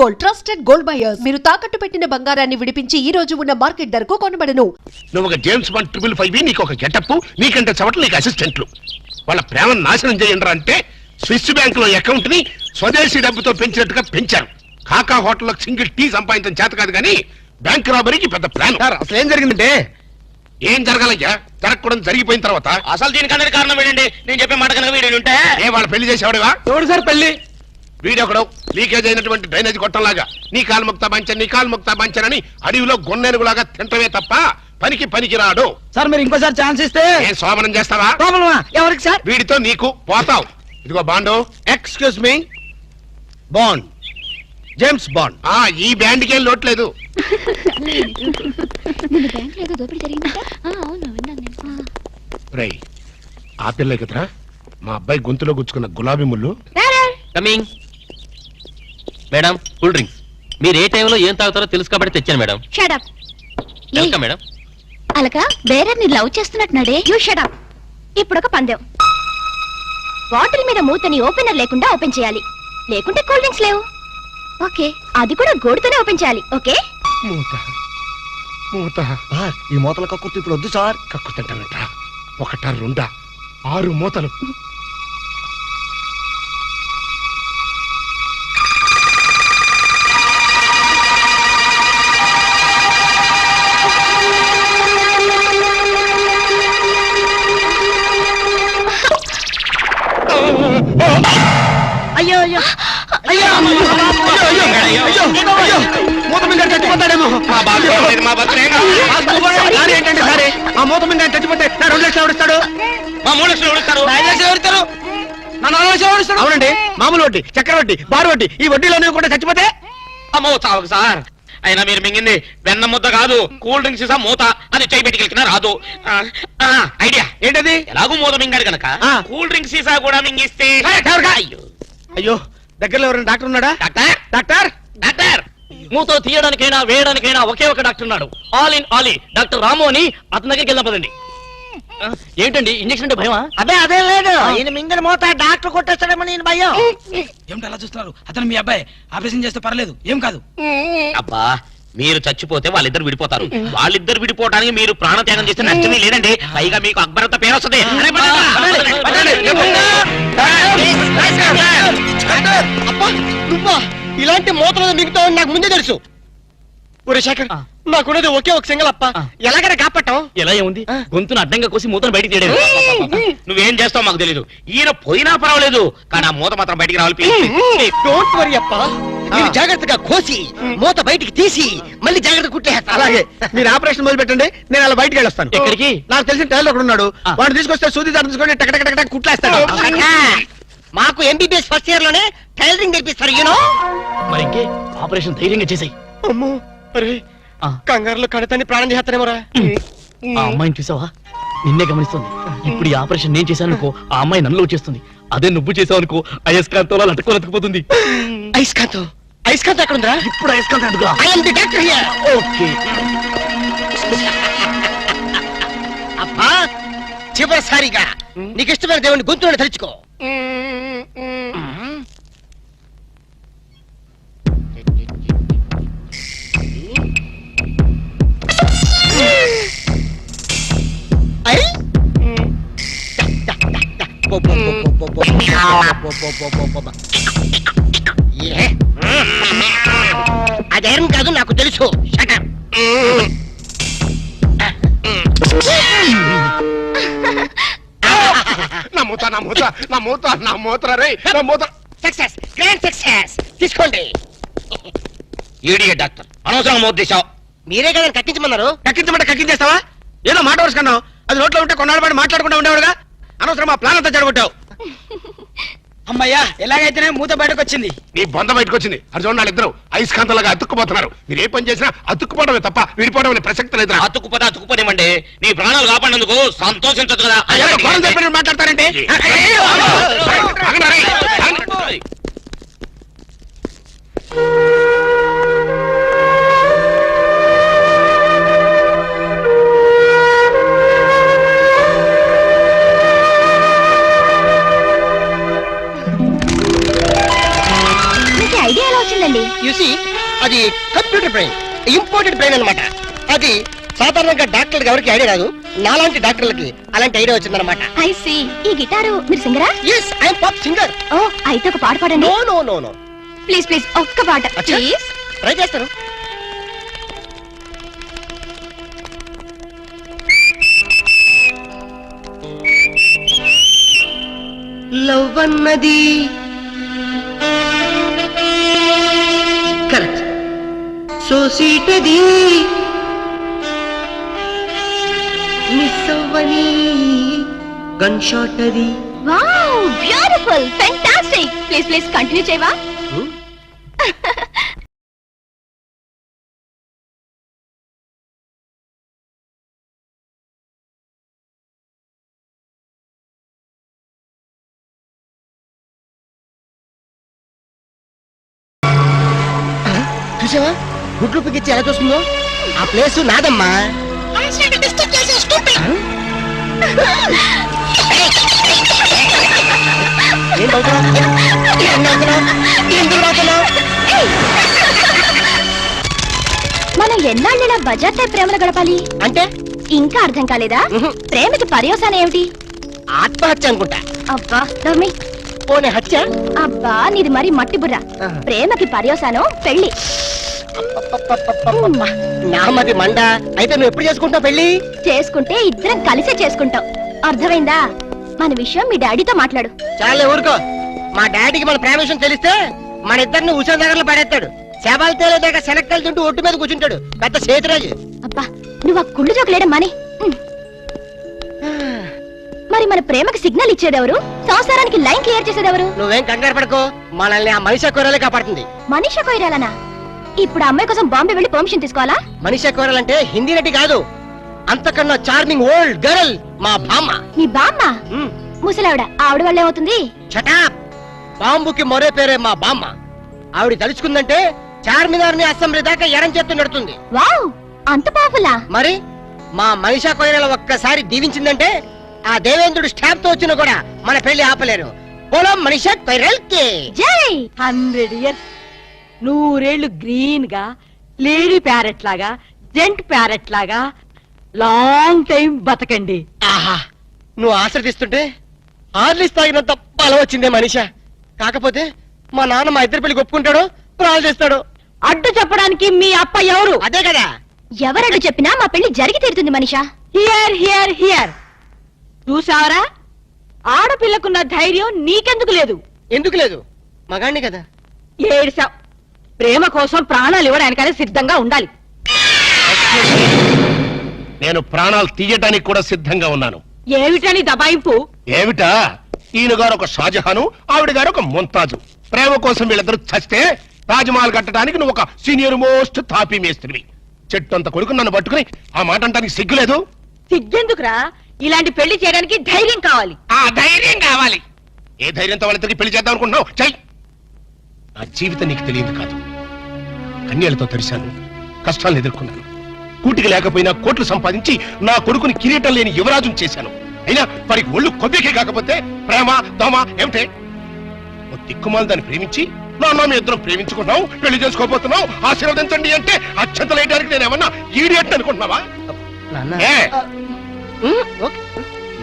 Gold, trusted gold buyers. మీరు తాకట్టు పెట్టిన బంగారాన్ని విడిపించి ఈ రోజు ఉన్న మార్కెట్ ధరకు కొనబడను. నువ్వు ఒక జేమ్స్ బాండ్ 555, నీకు ఒక గెటప్, నీకంటే చవట్లు నీకు అసిస్టెంట్లు. వాళ్ళ ప్రేమను నాశనం చేయండి అంటే స్విస్ బ్యాంక్ లో అకౌంట్ ని స్వదేశీ డబ్బుతో పెంచినట్టుగా పెంచారు. కాకా హోటల్లో సింగిల్ టీ సంపాదించడం చేత కాదు కానీ బ్యాంక్ రాబరీకి పెద్ద ప్లాన్. అసలు ఏం జరిగిందంటే ఏం జరగాలయ్యా? జరగకూడదు జరిగిపోయిన తర్వాత అసలు దీనికన్నా కారణం ఏంటండి? నేను చెప్పే మాట కనుక వీడు ఉంటే ఏ వాళ్ళ పెళ్లి చేసేవాడుగా? ఎవడు సార్ పెళ్లి? వీడొకడు లీకేజ్ అయినటువంటి డ్రైనేజ్ గొట్టంలాగా నీ కాలు ముక్తా బంచన్, నీ కాలు ముక్తా బంచన్ అని అడవిలో గొన్నెనుగులాగా తింటమే తప్ప పనికి రాడు. సార్ మీరు ఇంకోసారి ఛాన్స్ ఇస్తే ఏం సోమనం చేస్తావా? ఎవరికి సార్? వీడితో నీకు పోతావు. ఇదిగో bond. Excuse me, bond, James bond. ఈ బ్యాండ్కి ఏం లోట్లేదు. రేయ్, ఆ పిల్ల కదరా మా అబ్బాయి గొంతులో గుచ్చుకున్న గులాబీ ముళ్ళు. Coming madam, cool drinks. మీరు ఏ టైంలో ఏం తాగుతారో తెలుసు కాబట్టి తెచ్చాను మేడం. షడప్. Welcome madam. అలక వేరే ని లవ్ చేస్తున్నట్టున్నాడే. You shut up. ఇప్పుడు ఒక పందెం. బాటిల్ మీద మూతని ఓపెనర్ లేకుండా ఓపెన్ చేయాలి, లేకుంటే కూల్ డ్రింక్స్ లేవు. ఓకే, అది కూడా గోడుతోనే ఓపెన్ చేయాలి. ఓకే? మూత మూత. ఈ మూతల కక్కుర్తి ఇప్పుడు వద్దు సార్. కక్కుతంటానంట. ఒకట రెండా 6 మూతలు. అయ్యో అయ్యో అయ్యో మూత మీద చచ్చిపోతాడేమో. ఏంటంటే సరే ఆ మూత మీద చచ్చిపోతే 2 లక్షలు ఎవరిస్తాడు? మా 3 లక్షలు ఎవరిస్తారు? 5 లక్షలు ఎవరిస్తారు? నా 4 లక్షలు ఎవరిస్తాడు? అవునండి, మామూలు వడ్డీ, చక్కెర వడ్డీ, బారు వడ్డీ, ఈ వడ్డీలోనే కూడా చచ్చిపోతే అమ్మో చావకు సార్. అయినా మీరు మింగింది వెన్న ముద్ద కాదు, కూల్ డ్రింక్స్ సీసా మూత. అది చేయి పెట్టుకెళ్తున్నా రాదు. ఐడియా ఏంటది? ఎలాగూ మూత మింగాడు కనుక కూల్ డ్రింక్స్ సీసా కూడా మింగిస్తే. అయ్యో, దగ్గరలో ఎవరైనా డాక్టర్ ఉన్నాడా? డాక్టర్ డాక్టర్ డాక్టర్ మూతో తీయడానికైనా వేయడానికైనా ఒకే ఒక డాక్టర్ ఉన్నాడు. ఆల్ ఇన్ ఆల్ డాక్టర్ రాము అని అతని దగ్గరికి వెళ్దాం పదండి. ఏంటండి ఇంజక్షన్ అంటే భయమా? అదే లేదు, ఈయన మింగిన మూత డాక్టర్ కొట్టేస్తాడేమో నేను భయం. ఏమిటి అలా చూస్తున్నారు? అతను మీ అబ్బాయి, ఆపరేషన్ చేస్తే పర్లేదు, ఏం కాదు. అబ్బా, మీరు చచ్చిపోతే వాళ్ళిద్దరు విడిపోతారు. వాళ్ళిద్దరు విడిపోవడానికి మీరు ప్రాణత్యాగం చేస్తే నష్టమే లేదండి. పైగా మీకు అక్బరత పేరు వస్తుంది. ఇలాంటి మూతలు మిగతావని నాకు ముందే తెలుసు. ఒరే శేఖర్, నాకున్నది ఒకే ఒక సింగల్ అప్ప. ఎలాగైనా కాపాటం. ఎలా ఏముంది? గొంతును అడ్డంగా కోసి మూతను బయటికి తీయడం. నువ్వేం చేస్తావు మాకు తెలీదు. ఈయన పోయినా పర్వాలేదు, కానీ ఆ మూత మాత్రం బయటికి రావాలి. డోంట్ వరీ అప్ప, జాగ్రత్తగా కోసి మూత బయటికి తీసి మళ్ళీ జాగ్రత్త కుట్టేస్తా. అలాగే, మీరు ఆపరేషన్ మొదలు పెట్టండి, నేను అలా బయటికి వెళ్ళొస్తాను. ఎక్కడికి? నాకు తెలిసిన టైలర్ ఒకడు ఉన్నాడు, వాడు తీసుకొస్తే సూది దాన్ని తీసుకొని టక కుట్లేస్తాడు. మాకు ఎంబీబీఎస్ ఫస్ట్ ఇయర్ లోనే టైలరింగ్ నేర్పిస్తారు. యూనో. మరి ఇంకే ఆపరేషన్ ధైర్యంగా చేసాయి. అమ్మో, అరే కంగారులో కడతాన్ని ప్రాణం చేస్తానేమోరా. ఆ అమ్మాయిని చూసావా? నిన్నే గమనిస్తుంది. ఇప్పుడు ఈ ఆపరేషన్ నేను చేశాననుకో, ఆ అమ్మాయి నన్ను వచ్చేస్తుంది. అదే నువ్వు చేసావు అనుకో, అయస్కాంతంలో లట్టుకోలేకపోతుంది. అయస్కాంతం? అయస్కాంతం ఎక్కడ ఉందా? ఇప్పుడు అయస్కాంతం అడుగురా. ఓకే. అబ్బా, చివరిసారిగా నీకు ఇష్టమైన దేవుని గొంతులో తలుచుకో. అదేం కాదు, నాకు తెలుసు. శకర్. Success, grand success. తీసుకోండి. ఈడియట్ డాక్టర్, అనవసరంగా మోత తీసావు. మీరే కదా కక్కించమన్నారు. కక్కించమంటే కక్కించేస్తావా? ఏదో మాట వరుసుకున్నావు, అది నోట్లో ఉంటే కొన్నాళ్ళ పాటు మాట్లాడకుండా ఉండేవాడుగా. అనవసరం మా ప్లాన్ అంతా చెడగొట్టావు. అమ్మయ్యా, ఎలాగైతేనే మూత బయటకు వచ్చింది. నీ బొంద బయటకు వచ్చింది. అది చూడండి, వాళ్ళిద్దరు అయస్కాంతంలాగా అతుక్కుపోతున్నారు. మీరు ఏ పని చేసినా అతుక్కుపోవడమే తప్ప విడిపోవడం అనే ప్రసక్తి లేదు. అతుక్కుపోదేమంటే నీ ప్రాణాలు కాపాడినందుకు సంతోషించదు కదా. మాట్లాడతారంటే ఐడియా ఎలా వచ్చిందండి? యూసి అది కంప్యూటర్ బ్రెయిన్, ఇంపోర్టెడ్ బ్రెయిన్ అన్నమాట. అది సాధారణంగా డాక్టర్లకు ఎవరికి ఐడియా రాదు, నాలాంటి డాక్టర్లకి అలాంటి ఐడియా వచ్చిందన్నమాట. I see. ఈ గిటారు మీరు సింగరా? Yes, I'm pop singer. Oh, అయితే ఒక పాట పాడండి. No no no no. Please please ఒక్క పాట అచ్చా. ప్లీజ్. ట్రై చేస్తాను. లవ్ అన్నది కరెక్ట్, సో సీట్ అది మిస్ అవ్వని గన్ షాట్ అది. Wow, beautiful, fantastic. Please please continue చేయవా? చూసావా గుడ్లు పిగిచ్చి ఎలా చూస్తుందో? ఆ ప్లేస్ నాదమ్మా. ఏం నవ్వుతున్నావ్? ఏం నవ్వుతున్నావ్? ఎందుకు నవ్వుతున్నావ్? మనం ఎన్నాళ్ళైనా బజార్ టైప్ ప్రేమలు గడపాలి అంటే ఇంకా అర్థం కాలేదా? ఉహు. ప్రేమకి పర్యవసానం ఏమిటి? ఆత్మహత్య అనుకుంటా. అబ్బా నవ్మి. పోనీ హత్య? అబ్బా నీది మరి మట్టి బుర్ర. ఆహా. ప్రేమకి పర్యవసానం పెళ్లి. అబ్బబ్బబ్బబ్బబ్బ. నా మది మండ. అయితే నువ్వు ఎప్పుడు చేసుకుంటావు పెళ్లి? చేసుకుంటే ఇద్దరం కలిసే చేసుకుంటాం. అర్థమైందా? మన విషయం మీ డాడీతో మాట్లాడు. చాలే ఊరుకో. మా డాడీకి మన ప్రేమ విషయం తెలిస్తే మన ఇద్దరిని ఉషా నగర్లో పడేస్తాడు. శవాలు తేలేదాకా శనక్కాయలు తింటూ ఒట్టు మీద కూర్చుంటాడు. పెద్ద సేతురాజు. అబ్బా నువ్వు ఆ కుళ్ళు జోకులేడం మాని. మరి మన ప్రేమకి సిగ్నల్ ఇచ్చేదెవరు? సంసారానికి లైన్ క్లియర్ చేసేదెవరు? నువ్వేం కంగారు పడుకో, మనల్ని ఆ మనిషి కూరలే కాపాడుతుంది. మనీషా కొయిరాలనా? ఇప్పుడు ఆ అమ్మాయి కోసం బాంబే వెళ్ళి పర్మిషన్ తీసుకోవాలా? మనిషి కూరలంటే హిందీ నటి కాదు, అంతకన్నా చార్మింగ్ ఓల్డ్ గర్ల్ మా బామ్మ. నీ బామ్మ? ముసలావిడ. ఆవిడ వల్ల ఏమవుతుంది? చటాప్. బాంబుకి మరో పేరే మా బామ్మ. ఆవిడ తలుచుకుందంటే చార్మినార్ని అసెంబ్లీ దాకా ఎరం చేత్తు నడుతుంది. వావ్, అంత పవర్ఫుల్లా? మరి మా మనిషా కొయిరాల ఒక్కసారి దీవించిందంటే ఆ దేవేంద్రుడు స్టాప్ తో వచ్చినా కూడా మన పెళ్లి ఆపలేరు. పొలం మనిషా కొయిరల్కి జై. 100 ఇయర్స్, 100 ఏళ్ళు గ్రీన్ గా, లేడీ ప్యారెట్ లాగా, జెంట్ ప్యారెట్ లాగా లాంగ్ టైం బతకండి. ఆహా, నువ్వు ఆశ్రదిస్తుంటే ఆర్లిస్ తాగినంత బలం వచ్చిందే మనిషా. కాకపోతే మా నాన్న మా ఇద్దరి పెళ్లి ఒప్పుకుంటాడో ప్రాణాలు చేస్తాడు. అడ్డు చెప్పడానికి మీ అప్ప ఎవరు? అదే కదా. ఎవరడు చెప్పినా మా పెళ్లి జరిగి తీరుతుంది మనిషా. Hear hear hear. చూసావరా, ఆడపిల్లకున్న ధైర్యం నీకెందుకు లేదు? ఎందుకు లేదు? మగాణ్ణి కదా. ఏడిసావ్. ప్రేమ కోసం ప్రాణాలు ఇవ్వడానికనే సిద్ధంగా ఉండాలి. నేను ప్రాణాలు తీయటానికి కూడా సిద్ధంగా ఉన్నాను. ఏమిటని దబాయింపు? ఏమిటా? ఈయన గారు ఒక షాజహాను, ఆవిడ గారు ఒక ముంతాజు. ప్రేమ కోసం వీళ్ళిద్దరు చస్తే తాజ్మహల్ కట్టడానికి నువ్వు ఒక సీనియర్ మోస్ట్ తాపీ మేస్త్రివి. చెట్టు అంత కొడుకు నన్ను పట్టుకుని ఆ మాట అంటానికి సిగ్గులేదు? సిగ్గెందుకురా? ఇలాంటి పెళ్లి చేయడానికి ధైర్యం కావాలి. ఆ ధైర్యం కావాలి. ఏ ధైర్యంతో వాళ్ళిద్దరికి పెళ్లి చేద్దాం అనుకుంటున్నావు? చెయ్. నా జీవితం నీకు తెలియదు కాదు. కన్యలతో తెరిశాను, కష్టాలను ఎదుర్కొన్నాను. కూటికి లేకపోయినా కోట్లు సంపాదించి నా కొడుకుని కిరీటం లేని యువరాజుని చేశాను. అయినా వారికి ఒళ్ళు కొబ్బెకే కాకపోతే ప్రేమ దోమ ఏమిటే? ఓ దిక్కుమాల దాన్ని ప్రేమించి నాన్న మీ ఇద్దరం ప్రేమించుకున్నావు, పెళ్లి చేసుకోబోతున్నావు, ఆశీర్వదించండి అంటే అత్యంతలేయడానికి నేను ఏమన్నా ఈడియట్ అనుకుంటున్నావా? ఏ?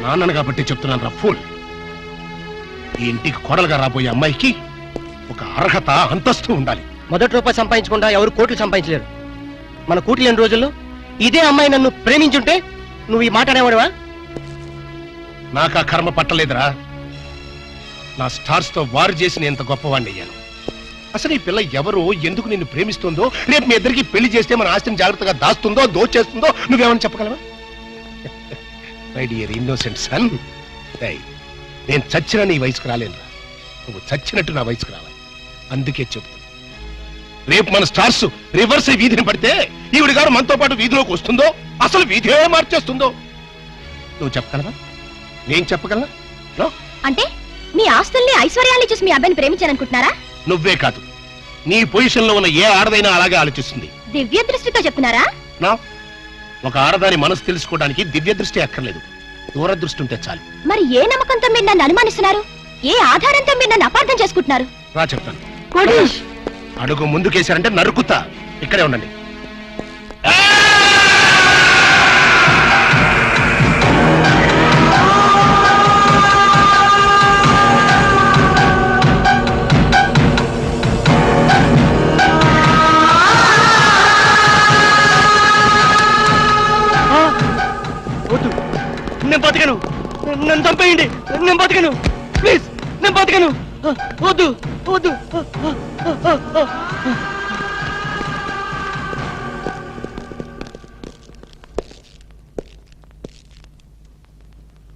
నాన్నను కాబట్టి చెప్తున్నాను రా ఫూల్. ఈ ఇంటికి కోడలుగా రాబోయే అమ్మాయికి ఒక అర్హత అంతస్తు ఉండాలి. మొదటి రూపాయి సంపాదించకుండా ఎవరు కోట్లు సంపాదించలేరు. మన కూటి లేని రోజుల్లో ఇదే అమ్మాయి నన్ను ప్రేమించుంటే నువ్వు ఈ మాట అనేవాడువా? నాకు ఆ కర్మ పట్టలేదురా. నా స్టార్స్ తో వారు చేసి నేను ఎంత గొప్పవాణ్ణి అయ్యాను. అసలు ఈ పిల్ల ఎవరో, ఎందుకు నిన్ను ప్రేమిస్తుందో, రేపు మీ ఇద్దరికి పెళ్లి చేస్తే మన ఆస్తిని జాగ్రత్తగా దాస్తుందో దోచేస్తుందో నువ్వేమని చెప్పగలవా? మై డియర్ ఇన్నోసెంట్ సన్, నేను చచ్చిన నీ వయసుకు రాలేనురా. నువ్వు చచ్చినట్టు నా వయసుకు రావాలి. అందుకే చెప్తున్నా, రేపు మన స్టార్స్ రివర్స్ వీధిని పడితే ఈవిడ గారు మనతో పాటు వీధిలోకి వస్తుందో, అసలు వీధే మార్చేస్తుందో నువ్వు చెప్పగలవా? నేను చెప్పగలనా? నో. అంటే మీ ఆస్తుల్ని ఐశ్వర్యాన్ని చూసి మీ అబ్బాయిని ప్రేమించాలనుకుంటున్నారా? నువ్వే కాదు, నీ పొజిషన్ లో ఉన్న ఏ ఆడదైనా అలాగే ఆలోచిస్తుంది. దివ్య దృష్టితో చెప్తున్నారా? నా ఒక ఆడదాని మనసు తెలుసుకోవడానికి దివ్య దృష్టి అక్కర్లేదు, దూరదృష్టి ఉంటే చాలు. మరి ఏ నమ్మకంతో మీరు నన్ను అనుమానిస్తున్నారు? ఏ ఆధారంతో మీరు నన్ను అపార్థం చేసుకుంటున్నారు? రా చెప్తాను. కోటేష్, అడుగు ముందుకేశారంటే నరుకుతా. ఇక్కడే ఉండండి. వద్దు, నేను బతకను. నన్ను చంపేయండి, నేను బతకను. ప్లీజ్, నేను బతకను. వద్దు వద్దు.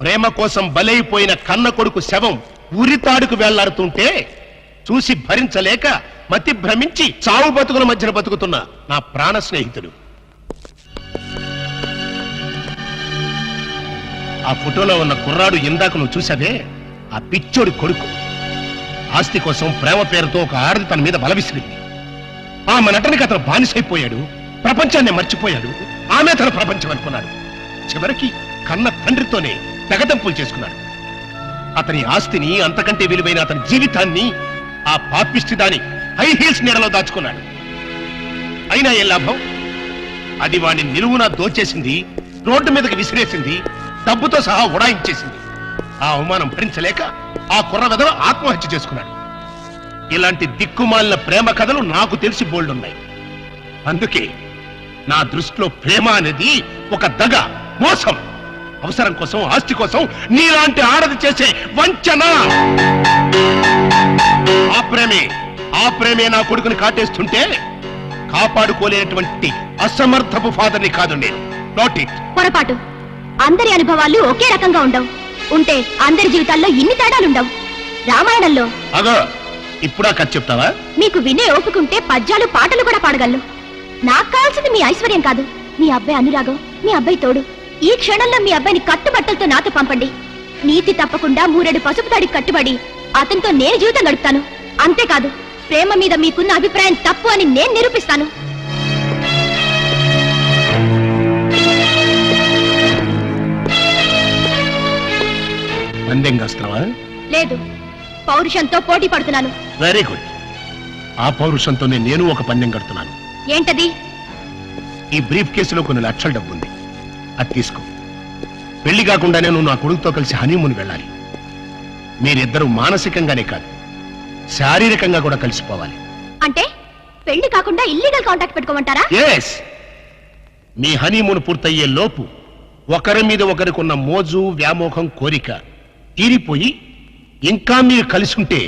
ప్రేమ కోసం బలైపోయిన కన్న కొడుకు శవం ఉరితాడుకు వెళ్లాడుతుంటే చూసి భరించలేక మతి భ్రమించి చావు బతుకుల మధ్యన బతుకుతున్న నా ప్రాణ స్నేహితుడు. ఆ ఫోటోలో ఉన్న కుర్రాడు ఇందాక నువ్వు చూసావే, ఆ పిచ్చోడి కొడుకు. ఆస్తి కోసం ప్రేమ పేరుతో ఒక ఆడది తన మీద బలవిసిరింది. ఆమె నటనకి అతను బానిసైపోయాడు, ప్రపంచాన్ని మర్చిపోయాడు. ఆమె తన ప్రపంచం అనుకున్నాడు. చివరికి కన్న తండ్రితోనే తెగదంపులు చేసుకున్నాడు. అతని ఆస్తిని, అంతకంటే విలువైన అతని జీవితాన్ని ఆ పాపిష్టి దాని హై హీల్స్ నీడలో దాచుకున్నాడు. అయినా ఏం లాభం? అది వాడిని నిలువునా దోచేసింది, రోడ్డు మీదకి విసిరేసింది, డబ్బుతో సహా ఉడాయించేసింది. ఆ అవమానం భరించలేక ఆ కుర్ర వెధవ ఆత్మహత్య చేసుకున్నాడు. ఇలాంటి దిక్కుమాలిన ప్రేమ కథలు నాకు తెలిసి బోల్డున్నాయి. అందుకే నా దృష్టిలో ప్రేమ అనేది ఒక దగ, మోసం. అవసరం కోసం, ఆస్తి కోసం నీలాంటి ఆడది చేసే వంచన. ఆ ప్రేమే నా కొడుకుని కాటేస్తుంటే కాపాడుకోలేనటువంటి అసమర్థపు ఫాదర్ని కాదు నేను. Not it. పొరపాటు. అందరి అనుభవాలు ఒకే రకంగా ఉండవు. ఉంటే అందరి జీవితాల్లో ఇన్ని తేడాలుండవు. రామాయణంలో అగో ఇప్పుడా కథ చెప్తావా? మీకు వినే ఓపుకుంటే పద్యాలు, పాటలు కూడా పాడగలను. నాకు కావాల్సింది మీ ఐశ్వర్యం కాదు, మీ అబ్బాయి అనురాగం, మీ అబ్బాయి తోడు. ఈ క్షణంలో మీ అబ్బాయిని కట్టుబట్టలతో నాతో పంపండి. నీతి తప్పకుండా 3 పసుపు తాడికి కట్టుబడి అతనితో నేను జీవితం గడుపుతాను. అంతేకాదు, ప్రేమ మీద మీకున్న అభిప్రాయం తప్పు అని నేను నిరూపిస్తాను. పందెం కాస్తున్నావా? లేదు, పౌరుషంతో పోటీ పడుతున్నాను. Very good. ఆ పౌరుషంతోనే నేను ఒక పందెం కడుతున్నాను. ఏంటది? ఈ బ్రీఫ్ కేసులో కొన్ని లక్షల డబ్బు ఉంది, అది తీసుకో. పెళ్లి కాకుండానే నువ్వు నా కొడుకుతో కలిసి హనీమూన్ వెళ్ళాలి. మీరిద్దరూ మానసికంగానే కాదు, శారీరకంగా కూడా కలిసిపోవాలి. అంటే పెళ్లి కాకుండా ఇల్లీగల్ కాంటాక్ట్ పెట్టుకోమంటారా? ఎస్. మీ హనీమూన్ పూర్తయ్యే లోపు ఒకరి మీద ఒకరికున్న మోజు, వ్యామోహం, కోరిక తీరిపోయి ఇంకా మీరు కలిసి ఉంటే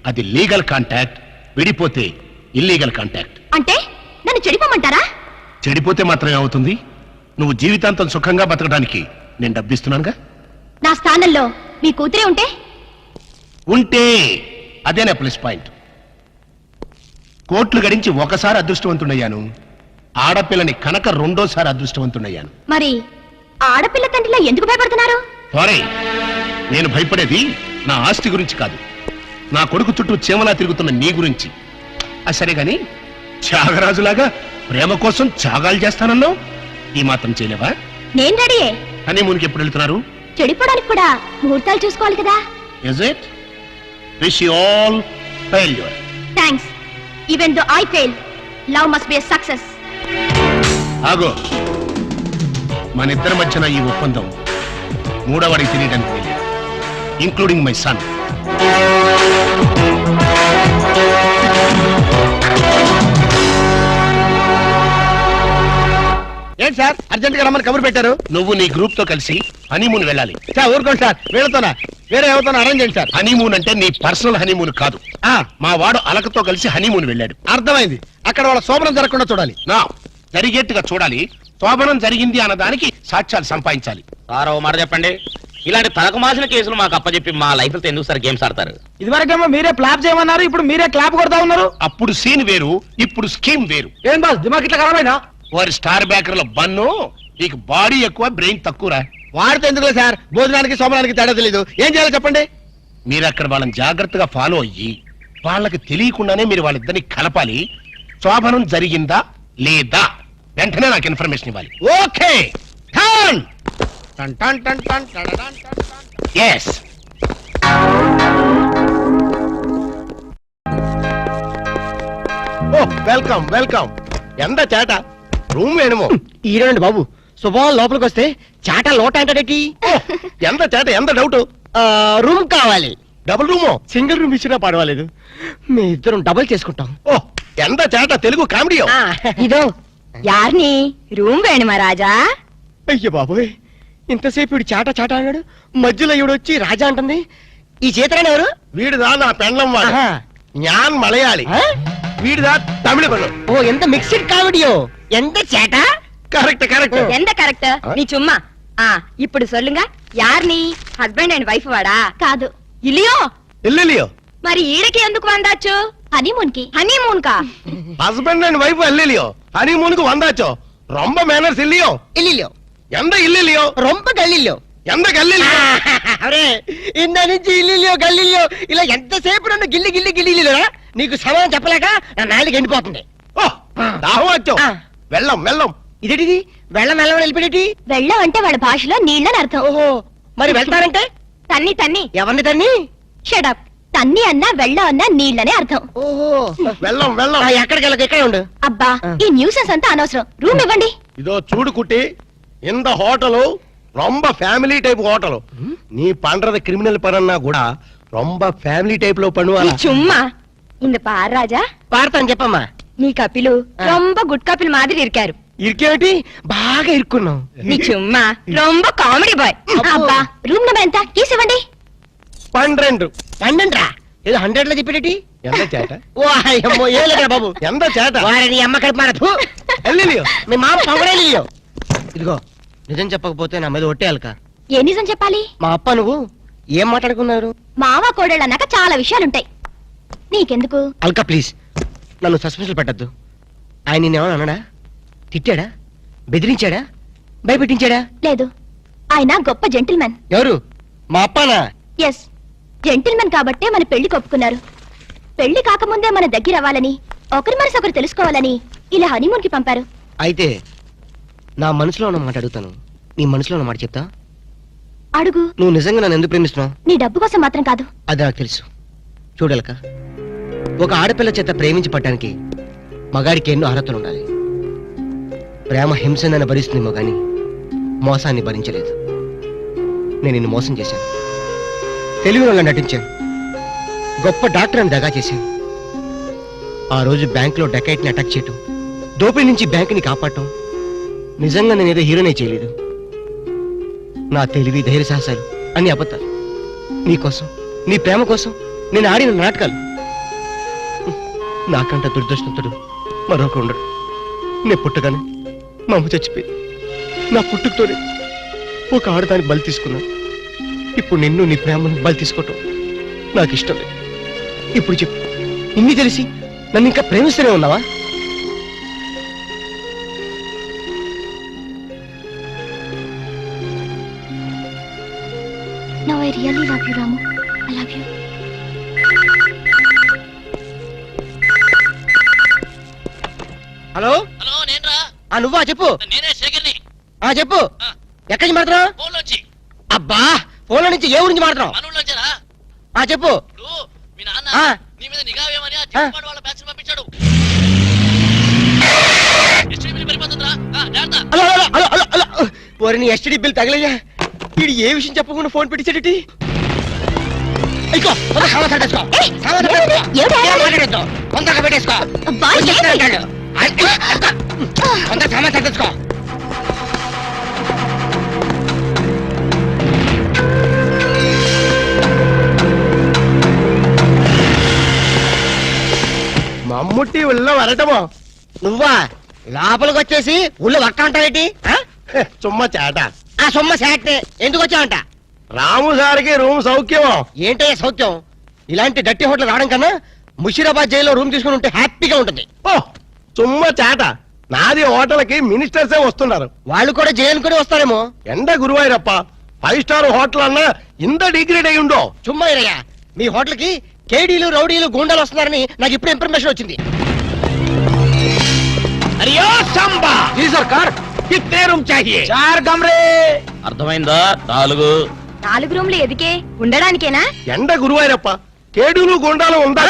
అది లీగల్ కాంటాక్ట్, విడిపోతే ఇల్లీగల్ కాంటాక్ట్. అంటే నన్ను చెడిపోమంటారా? చెడిపోతే మాత్రమే అవుతుంది. నువ్వు జీవితాంతం సుఖంగా బతకడానికి నేను డబ్బిస్తున్నానుగా. నా స్థానంలో మీ కూతురే ఉంటే అదేనా ప్లస్ పాయింట్. కోట్లు గడించి ఒకసారి అదృష్టవంతుడయ్యాను, ఆడపిల్లని కనుక 2వ అదృష్టవంతుడయ్యాను. మరి ఆడపిల్ల తండ్రిలో ఎందుకు భయపడుతున్నారు? సారీ, నేను భయపడేది నా ఆస్తి గురించి కాదు, నా కొడుకు చుట్టూ చీమలా తిరుగుతున్న నీ గురించి. సరే గాని, త్యాగరాజులాగా ప్రేమ కోసం త్యాగాలు చేస్తానన్నావు, ఈ మాత్రం చేయలేవా? నేను రెడీయే. హనీమూన్కి ఎప్పుడు వెళ్తున్నారు? చెడిపోవడానికి కూడా ముహూర్తాలు చూసుకోవాలి కదా. Is it? Wish you all failure. Thanks. Even though I fail, love must be a success. ఆగో, మన ఇద్దరి మధ్యన ఈ ఒప్పందం 3వవాడికి తెలియడానికి తెలియదు, ఇంక్లూడింగ్ మై సన్. ఏంటి సార్ అర్జెంట్ గా రమ్మని కబురు పెట్టారు? నువ్వు నీ గ్రూప్ తో కలిసి హనీమూన్ వెళ్ళాలి. సార్ ఊరుకోండి సార్, వీళ్ళతోనా వేరే ఎవరితోనా అరేంజ్ చేయండి సార్. హనీమూన్ అంటే నీ పర్సనల్ హనీమూన్ కాదు. మా వాడు అలకతో కలిసి హనీమూన్ వెళ్ళాడు. అర్థమైంది. అక్కడ వాళ్ళ శోభనం జరగకుండా చూడాలి. నా జరిగేట్టుగా చూడాలి. శోభనం జరిగింది అన్నదానికి సాక్ష్యాలు సంపాదించాలి. సార్ ఓ మాట చెప్పండి, ఇలాంటి తలకు మాసిన కేసులు మాకు అప్పచెప్పి మా లైఫ్ తో ఎందుకు సార్ గేమ్స్ ఆడతారు? ఇదివరకేమో మీరే క్లాప్ చేయమన్నారు, ఇప్పుడు మీరే క్లాప్ కొడతా ఉన్నారు. అప్పుడు సీన్ వేరు, ఇప్పుడు స్కీమ్ వేరు. ఏం బాస్ దిమాగ్ ఇట్లా ఖరాబైనా? వారి స్టార్ బ్యాకర్ల బన్ను, నీకు బాడీ ఎక్కువ బ్రెయిన్ తక్కువరా. వాడితే ఎందుకులే సార్, భోజనానికి శోభనానికి తేడా తెలీదు. ఏం చేయాలో చెప్పండి. మీరు అక్కడ వాళ్ళని జాగ్రత్తగా ఫాలో అయ్యి వాళ్ళకి తెలియకుండానే మీరు వాళ్ళిద్దరిని కలపాలి. శోభనం జరిగిందా లేదా వెంటనే నాకు ఇన్ఫర్మేషన్ ఇవ్వాలి. ఓకే. టన్ టన్ టన్ టన్ టన్ టన్ టన్ టన్. ఎస్. వెల్కమ్ వెల్కమ్ ఎంత చేట రూమ్ వేణుమో ఈరోండి బాబు శుభం లోపలికి వస్తే చాట లోట అంటాడేటి ఎంత చేట ఎంత డౌట్ రూమ్ కావాలి డబుల్ రూమో సింగిల్ రూమ్ ఇచ్చినా పర్వాలేదు మీ ఇద్దరం డబుల్ చేసుకుంటాం ఓ ఎంత చేట తెలుగు కామెడీయో ఇదో యార్ని రూమ్ వేణుమా రాజా అయ్య బాబోయ్ ఇంతసేపు ఇడు చాట చాట అన్నాడు మధ్యలో ఈవిడ వచ్చి రాజా అంటుంది ఈ చేతరాని ఎవరు వీడిదా నా పెండ్లం వాడు ఆహా. జ్ఞాన్ మలయాళి ఆ? వీడిదా తమిళ పను ఓ ఎంత మిక్స్డ్ కామెడియో ఎంత చేట కరెక్ట్ కరెక్ట్ ఎంత కరెక్ట్ నీ చుమ్మా ఇప్పుడు సొల్లుங்க యార్ని హస్బెండ్ అండ్ వైఫ్ వాడా కాదు ఇలియో ఎల్లెలియో మరి ఈడకి ఎందుకు వందాచ్చు హనీమూన్ కి హనీమూన్ కా హస్బెండ్ అండ్ వైఫ్ ఎల్లెలియో హనీమూన్ కు వందాచో రొంబ మేనర్స్ ఇల్లియో ఇల్లిలో ఎంత ఇల్లియో రొంప గల్లిలో ఎంత గల్లియో అరే ఇంద నుంచి ఇల్లిలో గల్లిలో ఇలా ఎంతసేపు నన్ను గిల్లి గిల్లి గిల్లిలో నీకు సమాధానం చెప్పలేక నా నాలుగు ఎండిపోతుంది ఓ దాహం వచ్చో ఆ. వెళ్ళం వెళ్ళం ఇదేటిది వెళ్ళం వెళ్ళం వెళ్ళిపోయేటి వెళ్ళం అంటే వాళ్ళ భాషలో నీళ్ళని అర్థం ఓహో మరి వెళ్తారంటే తన్ని తన్ని ఎవరిని తన్ని షడప్ తన్ని అన్నా వెళ్ళం అన్నా నీళ్ళనే అర్థం ఓహో వెళ్ళం వెళ్ళం ఎక్కడికి వెళ్ళక ఎక్కడ ఉండు అబ్బా ఈ న్యూసెన్స్ అంతా అనవసరం రూమ్ ఇవ్వండి இதோ சூடு குட்டி இந்த ஹோட்டலு ரொம்ப ఫ్యామిలీ టైప్ హోటల్ నీ பண்றது క్రిమినల్ పరన్నా కూడా ரொம்ப ఫ్యామిలీ టైప్ లో నీ பண்ணுவாங்க చుమ్మా இந்த பார் ராஜா పాడతాను చెప్పమ్మా నీ కపిలు రొంబ గుడ్ కపిల్ మాదిరి ఇరికారు ఇరికేమిటి బాగా ఇరుక్కున్నాం నీ చుమ్మా రొంబ కామెడీ బాయ్ అబ్బా రూమ్ నెంబర్ ఎంత కీస్ ఇవ్వండి 12 పండంట్రా ఏదో 100 లో చెప్పేటి ఎంత చేట ఓ అయ్యమ్మో ఏలేదా బాబు ఎంత చేట వారిని అమ్మ కడుపు మారపు ఎల్లిలియో మీ మామ పొగడేలియో ఇదిగో నిజం చెప్పకపోతే నా మీద ఒట్టేయాలక ఏ నిజం చెప్పాలి మా అప్ప నువ్వు ఏం మాట్లాడుకున్నారు మావ కోడళ్ళు అన్నాక చాలా విషయాలుంటాయి నీకెందుకు అల్కా ప్లీజ్ నన్ను సస్పెన్షన్ పెట్టద్దు ఆయన నేనేమన్నా అన్నాడా తిట్టాడా బెదిరించాడా భయపెట్టించాడా లేదు ఆయన గొప్ప జెంటిల్మెన్ ఎవరు మా అప్పనా ఎస్ జెంటిల్మెన్ కాబట్టే మన పెళ్లి ఒప్పుకున్నారు పెళ్లి కాకముందే మన దగ్గర అవ్వాలని ఒకరి మనసు ఒకరు తెలుసుకోవాలని ఇలా హనీమూన్ కి పంపారు అయితే నా మనసులో ఉన్న మాట అడుగుతాను నీ మనసులో ఉన్న మాట చెప్తా అడుగు నువ్వు నిజంగా నన్ను ఎందుకు ప్రేమిస్తున్నావు నీ డబ్బు కోసం మాత్రం కాదు అది నాకు తెలుసు చూడలక ఒక ఆడపిల్ల చేత ప్రేమించి పట్టడానికి మగాడికి ఎన్నో అర్హతలు ఉండాలి ప్రేమ హింసనని భరిస్తుందేమో గాని మోసాన్ని భరించలేదు నేను నిన్ను మోసం చేశాను తెలివి వల్ల నటించాను గొప్ప డాక్టర్ అని దగా చేశాను ఆ రోజు బ్యాంకులో డకైట్ని అటాక్ చేయటం దోపిడీ నుంచి బ్యాంకుని కాపాడటం నిజంగా నేనేదో హీరోనే చేయలేదు నా తెలివి ధైర్య సాహసాలు అన్ని అబద్ధాలు నీకోసం నీ ప్రేమ కోసం నేను ఆడిన నాటకాలు నాకంట దురదృష్టంతుడు మరొక ఉండడు నేను పుట్టగానే మా అమ్మ చచ్చిపోయి నా పుట్టుకతోనే ఒక ఆడదానికి బలి తీసుకున్నాను ఇప్పుడు నిన్ను నీ ప్రేమను బలి తీసుకోవటం నాకు ఇష్టం లేదు ఇప్పుడు చెప్పు ఇన్ని తెలిసి నన్ను ఇంకా ప్రేమిస్తూనే ఉన్నావా no I really love you Ramu I love you hello hello నేనురా నువ్వా చెప్పు నేనే శేఖర్ని చెప్పు ఎక్కడి నుంచి మాట్లాడుతున్నావు ఫోన్లోంచి అబ్బా ఫోన్లో నుంచి ఏ ఊరించి మాట్లాడుతున్నావు మనూళ్ళొచ్చారా చెప్పు ఇప్పుడు మీ నాన్న ఆ. నీ మీద నిఘా వేయమని ఆ చిన్నపాడు వాళ్ళ బ్యాచ్ పంపించాడు ఎస్టీబీ పరిపోతుందిరా జాగ్రత్త అలా అలా అలా అలా అలా ఓరి నీ ఎస్టీడీ బిల్ తగలయ్యా వీడు ఏ విషయం చెప్పకుండా ఫోన్ పెట్టించాడటి ఇదిగో, తొందరగా సామాన్ సర్దేసుకో. ఏయ్, సామాన్ ఏమిటి? సర్దేసుకో. ఏమిటి? ఏం మాట్లాడొద్దు. తొందరగా పెట్టేసుకో. అబ్బా, వచ్చేస్తాను ఏంటి? అంటాడు. తొందరగా సామాన్ సర్దేసుకో. మమ్ముట్టి ఉల్ల వరటమో నువ్వా లోపలికి వచ్చేసి ఊళ్ళో వక్క ఉంటావేటి చుమ్మ చేట ఆ సొమ్మ శాటే ఎందుకు వచ్చావంట రాము సార్కి రూమ్ సౌఖ్యమో ఏంటయ్యా సౌత్యం ఇలాంటి డట్టి హోటల్ రావడం కన్నా ముషీరాబాద్ జైల్లో రూమ్ తీసుకుని ఉంటే హ్యాపీగా ఉంటుంది ఓ చుమ్మ చేట నాది హోటల్కి మినిస్టర్సే వస్తున్నారు వాళ్ళు కూడా జైలుకొని వస్తారేమో ఎండ గురువాయూరప్ప 5 స్టార్ హోటల్ అన్నా ఇంత డిగ్రేడ్ అయి ఉండో చుమ్మా ఇరయ్యా మీ హోటల్ కి కేడీలు రౌడీలు గూండాలు వస్తున్నారని నాకు ఇప్పుడు ఇన్ఫర్మేషన్ వచ్చింది అరియో సంబా జీ సర్కార్ కిత్నే రూమ్ చాహియే చార్ కమరే అర్థమైందా 4 4 రూమ్లు ఎదికే ఉండడానికేనా ఎండ గురువాయూరప్ప కేడులు గుండాలు ఉందా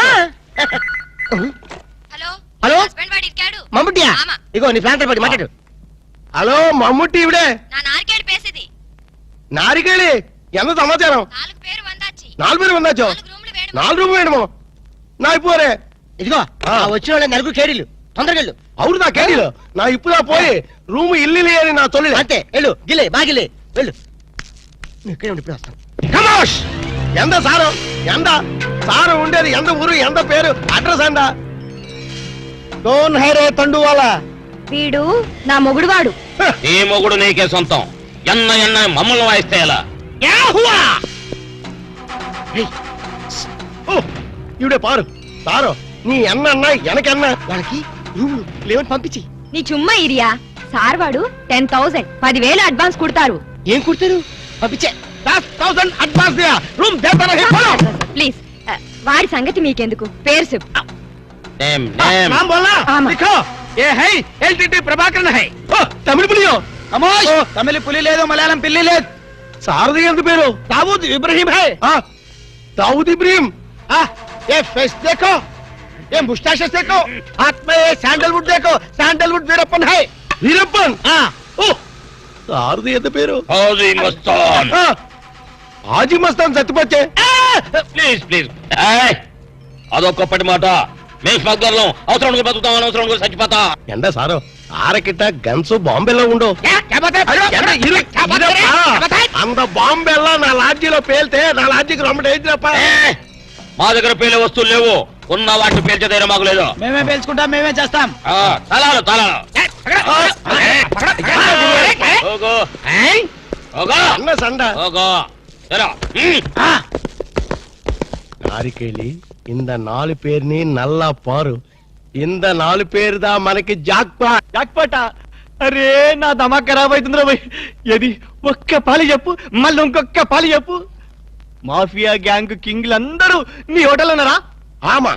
హలో హలో మమ్ముట్టియా ఇగో నీ ఫ్లాంటర్ పడి మాట్లాడు. హలో మమ్ముట్టి ఇవిడే నారికేళి ఎంత సమాచారం 4 పేరు వందాచో 4 రూమ్ వేయడము నా ఇప్పుడే ఇదిగో ఆ వచ్చిన వాళ్ళ నలుగురు కేడీలు తొందరగా వెళ్ళు. అవును నా కేడీలో నా ఇప్పుదా పోయి రూమ్ ఇల్లు అని నా తొలి అంతే వెళ్ళు గిలే బాగిలే వెళ్ళు. నువ్వు ఇక్కడే ఉండి ఇప్పుడే వస్తాను. కమోష్ ఎంత సారు ఎంత సారు ఉండేది ఎంత ఊరు ఎంత పేరు అడ్రస్ ఎంత కౌన్ హై రే తండువాలా వీడు నా మొగుడువాడు. ఈ మొగుడు నీకే సొంతం. ఎన్న ఎన్న మమ్మల్ని వాయిస్తే ఎలా? ఓ ఇవిడే పారు సారు నీ ఎన్న ఎనకన్నా వాళ్ళకి రూమ్ లేవని పంపించి నీ చుమ్మా ఇరియా సార్ వాడు 10,000 10,000 అడ్వాన్స్ కుడతారు. ఏం కుడతారు పంపించే. 10,000 అడ్వాన్స్ దియా రూమ్ దేతా నహీ బోలో ప్లీజ్ వాడి సంగతి మీకెందుకు పేరు చెప్పు. नाम बोलना आमा। लिखो ये है एलटीटी प्रभाकरन है ओ तमिल पुलियो अमोश तमिल पुली ले दो मलयालम पिल्ली ले सारदी ఎంత పేరు दाऊद इब्राहिम है हां दाऊद इब्राहिम ये फेस देखो ये मुस्टैचेस देखो हाथ में ये सैंडलवुड देखो सैंडलवुड वीरप्पन है वीरप्पन हां ओ सारदी ఎంత పేరు హాజీ మస్తాన్. हाजी मस्तान సత్తుపచ్చే ప్లీజ్ ప్లీజ్ అదొక్కప్పటి మాట. మేము స్మగ్లర్లం. అవసరం బతుకుతాం, అనవసరం చచ్చిపోతా. ఎండ సారు ఆరకిట్ట గన్స్ బాంబేలో ఉండు అంత బాంబెల్లా నా లాడ్జీలో పేల్తే నా లాడ్జీకి రొమ్మ ఏంటినప్ప మా దగ్గర పేలే వస్తువులు లేవు. ఉన్న వాటిని పేల్చే ధైర్యం మాకు లేదు. మేమే పేల్చుకుంటాం, మేమే చేస్తాం. తలాలు తలాలు అన్న సండ నారికేళి இந்த 4 பேர்ని నల్ల పారు ఇంద 4 పేరుదా మనకి జాక్పాట అరే నా దమా ఖరాబ్ అవుతుందిరా భయ్. ఏది ఒక్క పాలి చెప్పు మళ్ళీ ఇంకొక్క పాలి చెప్పు. మాఫియా గ్యాంగ్ కింగ్లందరూ నీ హోటల్ ఉన్నారా? ఆమా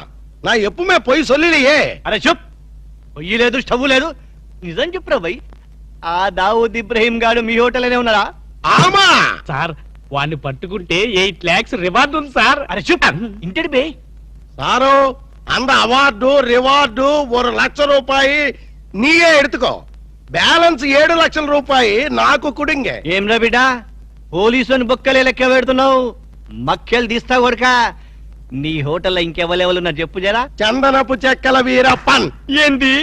నా ఎప్పుమే పోయి సొల్లియే. అరే చెప్ పొయ్యి లేదు స్టవ్ లేదు నిజం చెప్పురా భయ్. ఆ దావూద్ ఇబ్రహీం గాడు మీ హోటల్ అనే ఉన్నారా? ఆమా సార్ వాడిని పట్టుకుంటే 8 lakhs రివార్డ్ ఉంది సార్. అరే చెప్ ఇంటి బే సారు அந்த అవార్డు రివార్డు 1 లక్ష రూపాయి నీయే ఎడుతుకో. బ్యాలెన్స్ 7 లక్షల రూపాయి నాకు కుడింగే. ఏం రా బిడ్డ పోలీసుని బొక్కలే లెక్క పెడుతున్నావు? మక్కెలు తీస్తా కొడుక. నీ హోటల్లో ఇంకెవరెవరు ఉన్నారు చెప్పు జరా. చందనపు చెక్కల వీరప్పన్. ఏంది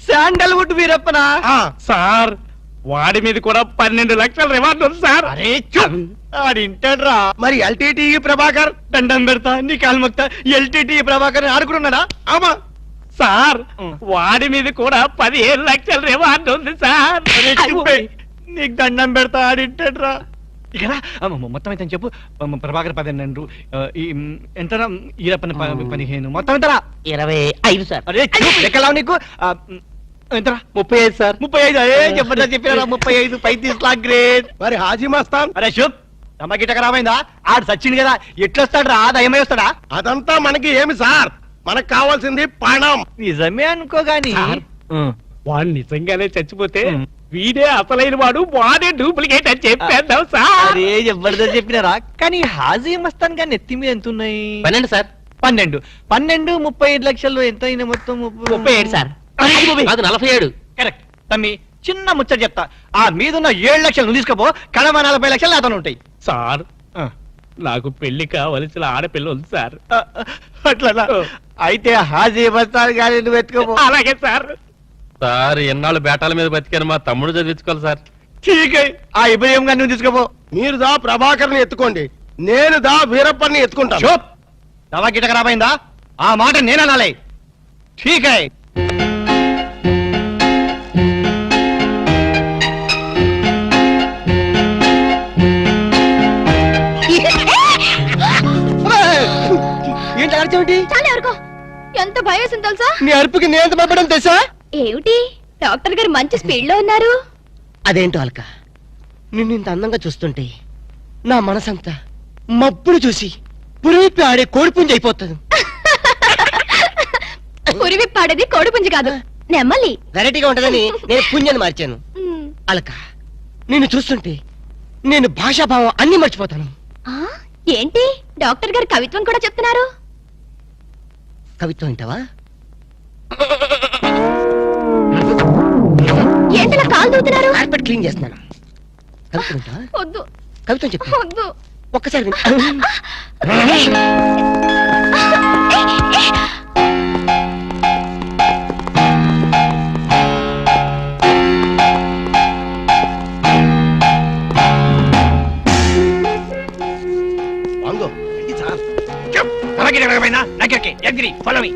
శాండల్వుడ్ వీరప్పనా? సార్ వాడి మీద కూడా 12 లక్షల రివార్డ్ ఉంది సార్. అరే ఆడింటాడ్రా. మరి ఎల్టీటీ ప్రభాకర్ దండం పెడతా నీ కాలు మొక్తా. ఎల్టీటీ ప్రభాకర్ ఆడుకున్నాడా? ఆమా సార్ వాడి మీద కూడా 15 లక్షల రివార్డ్ ఉంది సార్. నీకు దండం పెడతా ఆడింటాడ్రా. ఇక మొత్తం అయితే చెప్పు. ప్రభాకర్ 12 ఎంత ఈరప్పని 15 మొత్తం ఎంతరా? 25 సార్. అరే లెక్కలావు నీకు ఎంతరా? 35 సార్. 35 చెప్పండి చెప్పినారా? 35 35 లాక్ గ్రేట్. మరి హాజీ మస్తాన్ అరే శుభ్ తమకిట ఖరాబైందా? ఆడు సచ్చింది కదా ఎట్లొస్తాడు రా? దయమై వస్తాడా? అదంతా మనకి ఏమి సార్, మనకు కావాల్సింది పణం. నిజమే అనుకో గాని వాడు నిజంగానే చచ్చిపోతే వీడే అసలైన వాడు, వాడే డూప్లికేట్ అని చెప్పేద్దాం సార్. అరే జబర్దస్త్ చెప్పినారా? కానీ హాజీ మస్తాన్ గాని ఎత్తి మీద ఎంత ఉన్నాయి? 12 సార్. 12 35 లక్షలు ఎంత అయినా మొత్తం 37 సార్. అది 47. కరెక్ట్ తమ్మి. చిన్న ముచ్చట చెప్తా. ఆ మీదున్న 7 లక్షలు నువ్వు తీసుకోపో. కడమ 40 లక్షలు నాతో ఉంటాయి సార్. నాకు పెళ్లి కావలసిన ఆడపిల్ల ఉంది సార్. అట్లా అయితే హాజీ మస్తాన్ గాని నువ్వు ఎత్తుకోపో. అలాగే సార్. సార్ ఎన్నాళ్ళు బేటాల మీద బతికాను, మా తమ్ముడు చదివించుకోవాలి సార్. ఠీకే ఆ ఇబ్రహీం గారిని నువ్వు తీసుకోపో. మీరు దా ప్రభాకర్ని ఎత్తుకోండి, నేను దా వీరప్పని ఎత్తుకుంటాను. దవా గిట ఖరాబైందా? ఆ మాట నేననాలే. ఠీకే ఏంటి అర్చండి? చాలా ఎవరికో ఎంత భయం వేసింది తెలుసా? నీ అరుపుకి నేను ఎంత భయపడడం తెలుసా? ఏమిటి డాక్టర్ గారు మంచి స్పీడ్ లో ఉన్నారు. అదేంటో అల్క, నిన్ను ఇంత అందంగా చూస్తుంటే నా మనసంతా మబ్బులు చూసి పురిపి ఆడే కోడిపుంజి అయిపోతుంది. పురివిప్పాడేది కోడిపుంజి కాదు, నెమ్మలి. వెరైటీగా ఉంటదని నేను పుంజని మార్చాను. అల్క, నిన్ను చూస్తుంటే నేను భాషాభావం అన్ని మర్చిపోతాను. ఏంటి డాక్టర్ గారు కవిత్వం కూడా చెప్తున్నారు? కవిత్వం వింటావా? ఏంటలా కాలు దూతున్నారు? కార్పెట్ క్లీన్ చేస్తున్నాను. కవిత వింటా? వద్దు కవిత చెప్పు. వద్దు. ఒక్కసారి వింటా. వాంగో. అలాగే జరగమైనా నాకెక్కి అగ్రి ఫాలో మీ.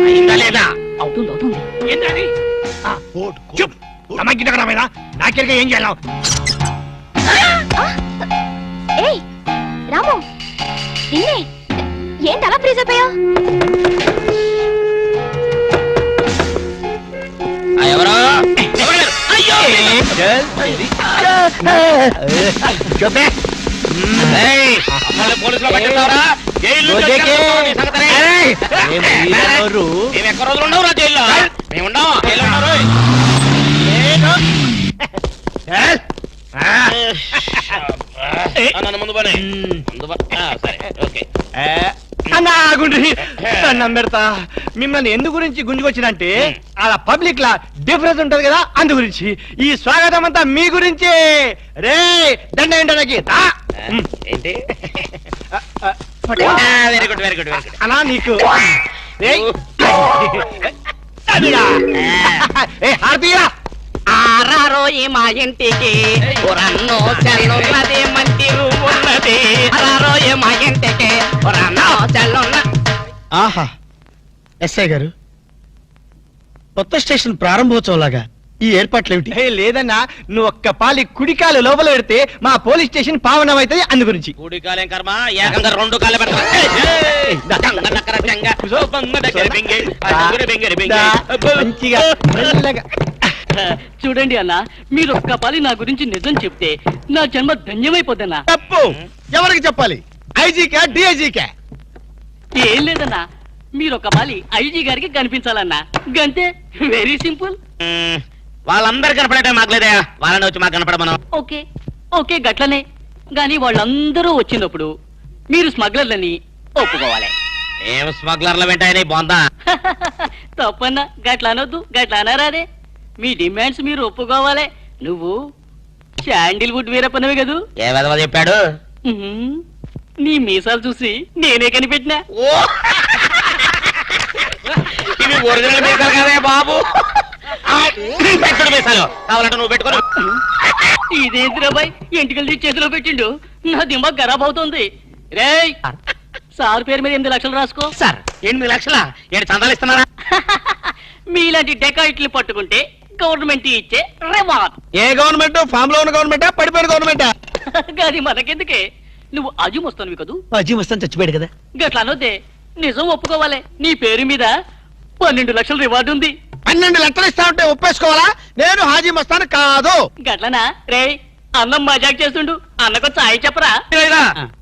అయిందా లేదా? అవుతుంది అవుతుంది. ఏంటది? చూప్. అమ్మాయికి జరగమైనా నాకెరగా ఏం చేయాలి? ఏయ్ రాము, నిన్నే. ఏంటి అలా ఫ్రీజ్ అయిపోయావు? ఎవరో అయ్యో చెప్పే. పోలీసులో పట్టిస్తావరా? జైలు మేము ఎక్క రోజులు ఉండవు రా జైల్లో. మేము ఉండవు జైల్లో ఉన్నారు. నన్ను ముందు పోనీ. ముందు పో. సరే ఓకే. దండం పెడతా. మిమ్మల్ని ఎందు గురించి గుంజుకొచ్చినంటే అలా పబ్లిక్ లా డిఫరెన్స్ ఉంటది కదా, అందు గురించి. ఈ స్వాగతం అంతా మీ గురించి. రే దండ ఏంటనకి ఏంటి? Very good very good very good. అలా నీకు హారతీయరా. ఆరారో ఈ మా ఇంటికి రన్నో చెల్లున్నది మంచి ఉన్నది. ఆరారో ఈ మా ఇంటికి రన్నో చెల్లున్న. ఆహా, ఎస్ఐ గారు, కొత్త స్టేషన్ ప్రారంభోత్సవం లాగా ఈ ఏర్పాట్లు ఏమిటి? లేదన్నా, నువ్వు ఒక్క పాలి కుడికాలు లోపల పెడితే మా పోలీస్ స్టేషన్ పావనం అవుతుంది, అందు గురించి. కూడి కాలేం కర్మ, ఏకంగా రెండు కాలే మంచిగా మెల్లగా. చూడండి అన్న, మీరు ఒక్క పాలి నా గురించి నిజం చెప్తే నా జన్మ ధన్యమైపోద్దన్నా. తప్పు. ఎవరికి చెప్పాలి? ఐజీకా డిఐజీకా? ఏం లేదన్నా, మీరు ఒక పాలి ఐజీ గారికి కనిపించాలన్నా. గంతే, వెరీ సింపుల్. వాళ్ళందరూ కనపడటం మాకు లేదా? వాళ్ళని వచ్చి మాకు కనపడమను. ఓకే ఓకే గట్లనే. గాని వాళ్ళందరూ వచ్చినప్పుడు మీరు స్మగ్లర్లని ఒప్పుకోవాలి. ఏం స్మగ్లర్ల వెంటాయని బాగుందా? తప్పన్నా, గట్ల అనొద్దు, గట్ల అనరాదే. మీ డిమాండ్స్ మీరు ఒప్పుకోవాలి. నువ్వు శాండిల్వుడ్ వీరప్పనవి కదూ? ఏ విధవ చెప్పాడు? ఉహుం. నీ మీసాలు చూసి నేనే కనిపెట్టినా. ఇవి ఒరిజినల్ మీసాలు కదే బాబు. పెట్టడు మీసాలు కావాలంటే నువ్వు పెట్టుకో. ఇదేంటిరాబాయ్, ఎంటికలు తీసి చేతిలో పెట్టిండు. నా దిమాగ్ ఖరాబ్ అవుతుంది. రేయ్, సార్ పేరు మీద 8 లక్షలు రాసుకో. సార్ 8 లక్షల ఏంటి చందాలు ఇస్తున్నారా? మీలాంటి డెకాయిట్లు పట్టుకుంటే గవర్నమెంట్ ఇచ్చే రివార్డ్. ఏ గవర్నమెంట్? ఫామ్ లో ఉన్న గవర్నమెంటా, పడిపోయిన గవర్నమెంటా? అది మనకెందుకే? నువ్వు అజీమ్ వస్తాను కదూ? అజీ వస్తాను, చచ్చిపోయాడు కదా. గట్లా అనొద్దే, నిజం ఒప్పుకోవాలి. నీ పేరు మీద 12 లక్షల రివార్డు ఉంది. 12 లక్షలు ఇస్తా ఉంటే ఒప్పేసుకోవాలా? నేను హాజీ మస్తాను కాదు. గట్లనా? రేయ్, అన్నం మజాక్ చేస్తుండు. అన్నకు చాయ్ చెప్పరా?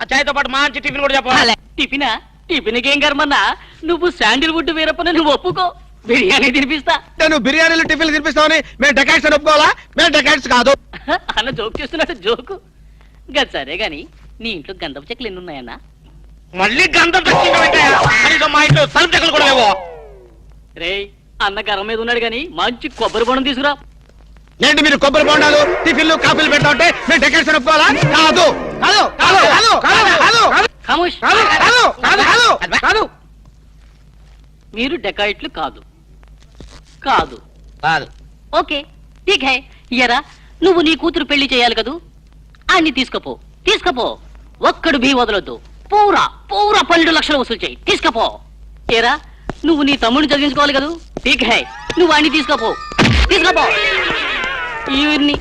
ఆ చాయ్తో పాటు మంచి టిఫిన్ కూడా చెప్పాలి. టిఫినా? టిఫిన్కి ఏం కర్మన్నా? నువ్వు శాండిల్వుడ్ వీరప్పని నువ్వు ఒప్పుకో, బిర్యానీ తినిపిస్తా. నేను బిర్యానీలు టిఫిన్లు తినిపిస్తామని మేము డెకాట్స్ అని ఒప్పుకోవాలా? మేము డెకాట్స్ కాదు. అన్న జోక్ చేస్తున్నాడు, జోకు. గది సరే గాని, నీ ఇంట్లో గంధపు చెక్కలు ఎన్ని ఉన్నాయన్నా? మళ్ళీ గంధం కనీసం మా ఇంట్లో సరుపు చెక్కలు కూడా లేవు. రేయ్, అన్న గరం మీద ఉన్నాడు గాని మంచి కొబ్బరి బొండం తీసుకురా. ఏంటి మీరు కొబ్బరి బొండాలు టిఫిన్లు కాఫీలు పెడతా ఉంటే మేము డెకాట్స్ అని ఒప్పుకోవాలా? కాదు కాదు కాదు కాదు కాదు కాదు ఖమోష్. కాదు కాదు కాదు కాదు. మీరు డెకాయిట్లు కాదు. కాదు కాదు. ఓకే, ఠీక్ హై. ఎరా, నువ్వు నీ కూతురు పెళ్లి చేయాలి కదూ? అన్ని తీసుకపో, తీసుకపో. ఒక్కడు బీ వదలొద్దు. పూరా పూరా 12 లక్షలు వసూలు చేయి, తీసుకపో. ఏరా, నువ్వు నీ తమ్ముడిని చదివించుకోవాలి కదూ? ఠీక్ హై, నువ్వు అన్ని తీసుకపో, తీసుకపో. ఇవన్నీ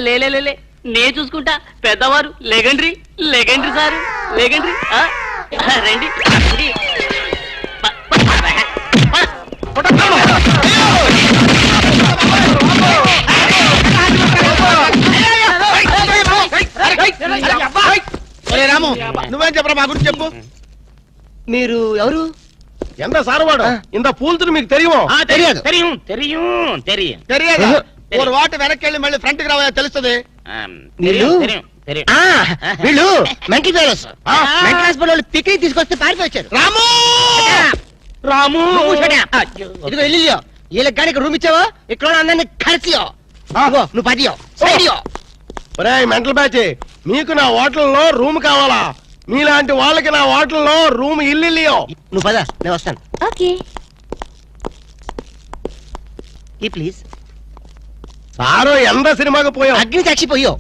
లేలే నే చూసుకుంటా. పెద్దవారు లెగండ్రీ, లెగండ్రీ సారు, లెగండ్రీ. రండి రండి. రాము, నువ్వేం చెప్పరా మా గురించి చెప్పు. మీరు ఎవరు? ఎంత సారవాడు ఇంత పూల్తులు మీకు తెలియమో తెలియదు. తెలియదు ఒక వాటి వెనక్కి వెళ్ళి మళ్ళీ ఫ్రంట్ కి రావా తెలుస్తుంది వీళ్ళు ఆ, వీళ్ళు మెంటల్ ఫెలోస్ మెంటల్ హాస్పిటల్ వాళ్ళు పిక్నిక్ తీసుకొస్తే పారిపోయారు. రాము రాము ఇదిగో ఇల్లు వీళ్ళకి కానీ రూమ్ ఇచ్చావో ఇక్కడ అందరినీ కలిసియో నువ్వు పదియో సైడియో. మెంటల్ బ్యాచ్ మీకు నా హోటల్లో రూమ్ కావాలా మీలాంటి వాళ్ళకి నా హోటల్లో రూమ్ ఇల్లు నువ్వు పద నేను వస్తాను. ఓకే ఈ ప్లీజ్ సారో ఎంత సినిమాకి పోయావు అగ్ని సాక్షి పోయో.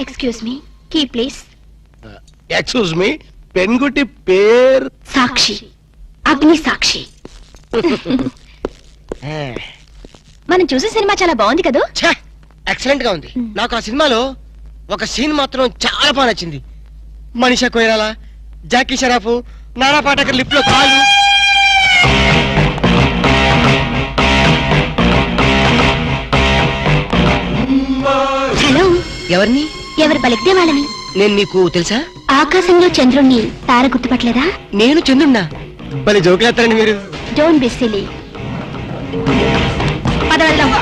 Excuse me key please. Excuse me పెన్గుటి పేరు సాక్షి అగ్ని సాక్షి. మనం చూసే సినిమా చాలా బాగుంది కదా. ఎక్సలెంట్ గా ఉంది. నాకు ఆ సినిమాలో ఒక సీన్ మాత్రం చాలా బాగా నచ్చింది. మనీషా కొయిరాలా, జాకీ షరాఫ్, నానా పాటకర్ లిప్ లో కాలు. హలో ఎవరిని? ఎవరు పలికితే వాళ్ళని. నేను నీకు తెలుసా? ఆకాశంలో చంద్రుణ్ణి తార గుర్తుపట్టలేదా? నేను చంద్రున్నా. భలే జోకులేస్తారండి మీరు. Don't be silly. పద వెళ్దాం.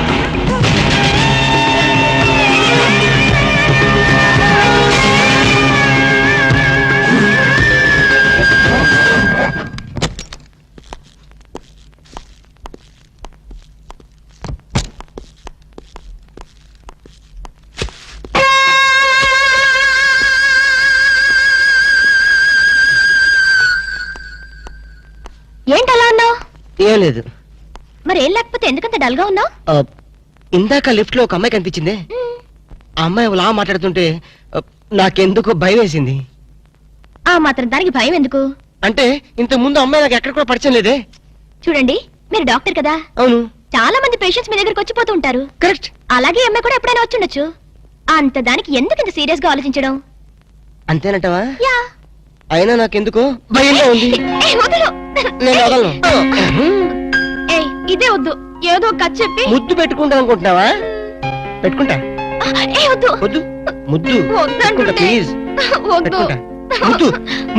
ఏంటలా ఉన్నావు? ఏం లేదు. మరేం లేకపోతే ఎందుకంత డల్ గా ఉన్నావు? ఇందాక లిఫ్ట్ లో ఒక అమ్మాయి కనిపించిందే. ఆ అమ్మాయి అలా మాట్లాడుతుంటే నాకెందుకో భయం వేసింది. ఆ మాత్రం దానికి భయం ఎందుకు? అంటే ఇంత ముందు అమ్మాయి నాకు ఎక్కడ కూడా పరిచయం లేదే. చూడండి, మీరు డాక్టర్ కదా. అవును. చాలా మంది పేషెంట్స్ మీ దగ్గరకు వచ్చిపోతూ ఉంటారు. కరెక్ట్. అలాగే ఈ అమ్మాయి కూడా ఎప్పుడైనా వచ్చుండొచ్చు. అంత దానికి ఎందుకు ఇంత సీరియస్ గా ఆలోచించడం? అంతేనంటావా? యా. అయినా నాకెందుకో భయంగా ఉంది. వదలు. నేను వదలను. ఏయ్, ఇదే వద్దు. ఏదో ఒక కథ చెప్పి ముద్దు పెట్టుకుంటా అనుకుంటున్నావా? పెట్టుకుంటా. వద్దు వద్దు. ముద్దు వద్దంటుంటే. పెట్టుకుంటా ప్లీజ్. వద్దు. పెట్టుకుంటా. ముద్దు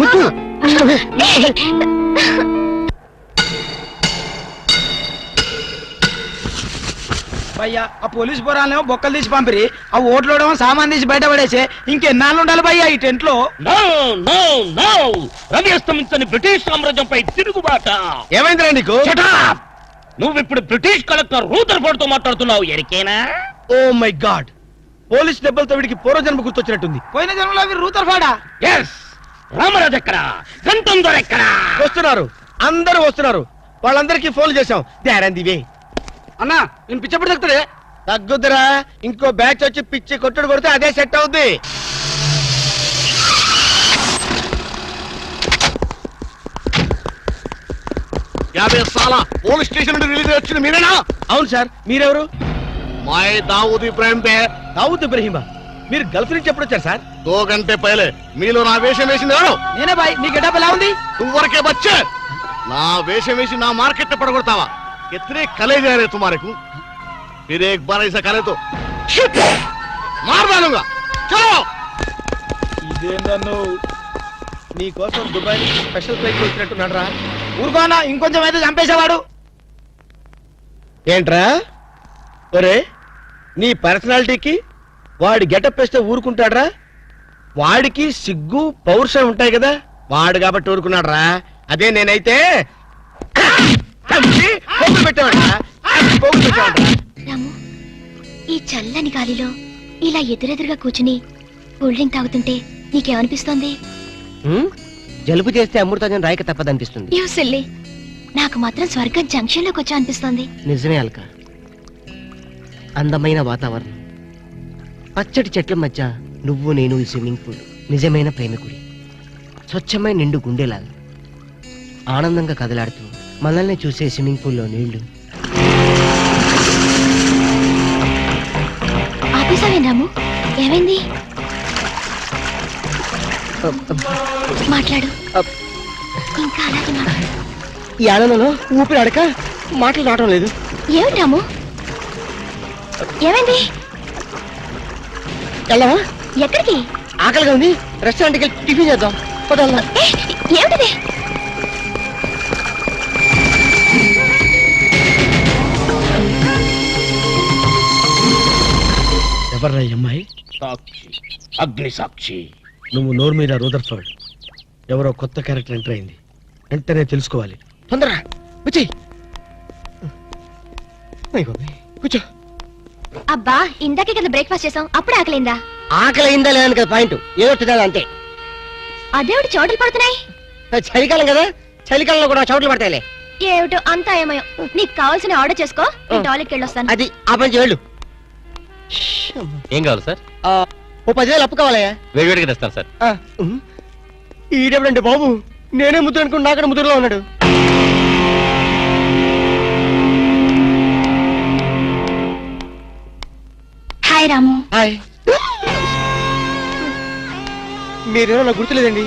ముద్దు. భయ్యా ఆ పోలీస్ పోరాలేమో బొక్కలు తీసి పంపిరి, ఆ ఓట్లోడేమో సామాన్ తీసి బయట పడేసే. ఇంకెన్నాళ్ళు ఉండాలి భయ్యా ఈ టెంట్ లో? రవి అస్తమించని బ్రిటిష్ సామ్రాజ్యంపై తిరుగుబాట. ఏమైందిరా నీకు? నువ్వు ఇప్పుడు బ్రిటిష్ కలెక్టర్ రూదర్ఫోర్డ్ తో మాట్లాడుతున్నావు. ఎరికేనా? ఓ మై గాడ్, పోలీస్ దెబ్బలతో వీడికి పూర్వజన్మ గుర్తొచ్చినట్టుంది. పోయిన జనంలో అవి రూతర్ఫాడా? ఎస్. రామరాజు ఎక్కడా? గంతం దొర ఎక్కడా? వస్తున్నారు, అందరూ వస్తున్నారు. వాళ్ళందరికీ ఫోన్ చేశాం. వే అన్నా నేను పిచ్చప్పుడు తగ్గుతాడే. తగ్గుద్దురా, ఇంకో బ్యాచ్ వచ్చి పిచ్చి కొట్టుడు కొడితే అదే సెట్ అవుద్ది. పోలీస్ స్టేషన్ నుండి రిలీజ్ వచ్చింది మీరేనా? అవును సార్, మీరెవరు? మై దావూద్ ఇబ్రాహిం పే. దావుద్ ఇబ్రహీమా, మీరు గల్ఫ్ నుంచి ఎప్పుడు వచ్చారు సార్? 2 గంటే పైలే. మీలో నా వేషం వేసింది ఎవరు? నేనే బాయ్. నీ గెటప్ ఎలా ఉంది? నువ్వరకే బచ్చే. నా వేషం వేసి నా మార్కెట్ పడగొడతావా? कितने कले जा रहे तुम्हारे को? फिर एक बार ऐसा करे तो मार डालूंगा. चलो. ఇదేందన్ను నీ కోసం దుబాయ్ నుంచి స్పెషల్ ఫ్లైట్ వచ్చినట్టున్నాడు రా. ఊరుకోనా, ఇంకొంచెం అయితే చంపేసేవాడు. ఏంట్రా ఒరే, నీ పర్సనాలిటీకి వాడి గెటప్ వేస్తే ఊరుకుంటాడ్రా? వాడికి సిగ్గు పౌరుషం ఉంటాయి కదా, వాడు కాబట్టి ఊరుకున్నాడు రా. అదే నేనైతే రాము, ఈ చల్లని గాలిలో ఇలా ఎదురెదురుగా కూర్చుని కూల్ డ్రింక్ తాగుతుంటే నీకేమనిపిస్తోంది? జలుబు చేస్తే అమృతాజన్ రాయక తప్పదనిపిస్తుంది. You silly. నాకు మాత్రం స్వర్గం జంక్షన్ లోకి వచ్చా అనిపిస్తోంది. నిజమే అల్క. అందమైన వాతావరణం, పచ్చటి చెట్ల మధ్య నువ్వు నేను ఈ స్విమ్మింగ్ పూల్, నిజమైన ప్రేమికుడి, స్వచ్ఛమైన నిండు గుండెలాగా ఆనందంగా కదలాడుతూ మనల్ని చూసే స్విమ్మింగ్ పూల్లో నీళ్లు. ఆపేసావే రాము, ఏమైంది? మాట్లాడు, ఇంకా అలాగే మాట్లాడు. ఈ ఆనందంలో ఊపిరి ఆడక మాటలు రావడం లేదు. ఏమిటి రాము, ఏమైంది? వెళ్దామా? ఎక్కడికి? ఆకలిగా ఉంది, రెస్టారెంట్కి వెళ్ళి టిఫిన్ చేద్దాం. పదల్లా. ఏమిటిది? ఎవర్రా ఈ అమ్మాయి? సాక్షి, అగ్ని సాక్షి. నువ్వు నోరు మీద రూదర్ఫర్డ్, ఎవరో కొత్త క్యారెక్టర్ ఎంటర్ అయింది, వెంటనే తెలుసుకోవాలి. తొందరగా వచ్చేయ్. కూర్చో. అబ్బా, ఇందాకే కదా బ్రేక్ఫాస్ట్ చేసాం, అప్పుడే ఆకలిందా? ఆకలి అయిందా లేదని కదా పాయింట్, ఏదో తినాలి అంతే. అదేవిటి చోటలు పడుతున్నాయి? చలికాలం కదా, చలికాలంలో కూడా చోట్లు పడతాయిలే. ఏమిటో అంతా ఏమయో. నీకు కావాల్సిన ఆర్డర్ చేసుకో, నేను టాయిలెట్కి వెళ్ళొస్తాను. అది ఆ పని వెళ్ళు. ఏం కావాలి సార్? ఓ 10,000 అప్పు కావాలయ్యా. వేడివేడిగా తెస్తాను సార్. ఈడెవడండి బాబు, నేనే ముద్దు అనుకుని నాకడ ముద్దులో ఉన్నాడు. హాయ్ రాము. హాయ్. మీరేమో నాకు గుర్తులేదండి.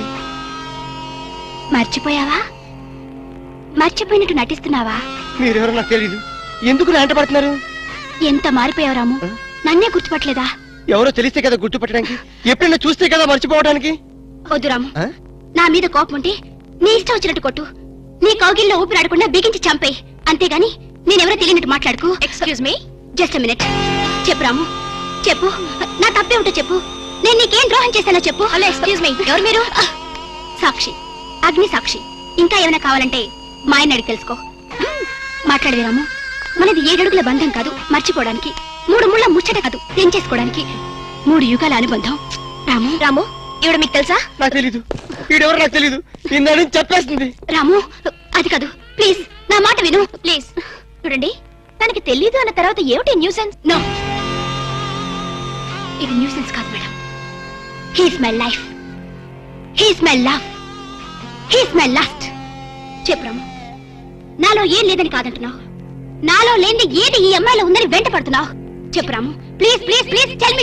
మర్చిపోయావా? మర్చిపోయినట్టు నటిస్తున్నావా? మీరెవరో నాకు తెలియదు, ఎందుకు నా వెంట పడుతున్నారు? ఎంత మారిపోయావు రాము, నన్నే గుర్తుపట్టలేదా? ఎవరో తెలిస్తే కదా గుర్తుపట్టడానికి, ఎప్పుడైనా చూస్తే కదా మర్చిపోవడానికి. వద్దు రాము, నా మీద కోపం ఉంటే నీ ఇష్టం వచ్చినట్టు కొట్టు, నీ కౌగిల్లో ఊపిరాడకుండా బిగించి చంపేయి, అంతేగాని నేనెవరో తెలియనట్టు మాట్లాడుకు. Excuse me, just minute. చెప్పు రాము, చెప్పు, నా తప్పేమిటో చెప్పు. నేను నీకేం ద్రోహం చేశానో చెప్పు. హలో, ఎక్స్క్యూజ్ మీ, ఎవరు మీరు? సాక్షి, అగ్ని సాక్షి. ఇంకా ఏమైనా కావాలంటే మా ఆయన అడిగి తెలుసుకో. మాట్లాడేది రాము, మనది 7 అడుగుల బంధం కాదు మర్చిపోవడానికి, 3 ముళ్ళ ముచ్చట కాదు తెంచేసుకోవడానికి, 3 యుగాల అనుబంధం. రాము, రాము, ఇవిడ మీకు తెలుసా? నాకు తెలీదు, ఈడెవరో నాకు తెలీదు, నిన్న చెప్పేస్తుంది. రాము, అది కాదు, ప్లీజ్ నా మాట విను, ప్లీజ్. చూడండి, తనకి తెలీదు అన్న తర్వాత ఏమిటి న్యూసెన్స్? నో, ఇది న్యూసెన్స్ కాదు madam. He's my life, he's my love, he's my last. చెప్పు రాము, నాలో ఏం లేదని కాదంటున్నావు, నాలో లేని ఏది ఈ అమ్మాయిలో ఉందని వెంట పడుతున్నావు. చెప్పు Ramu, please please please, tell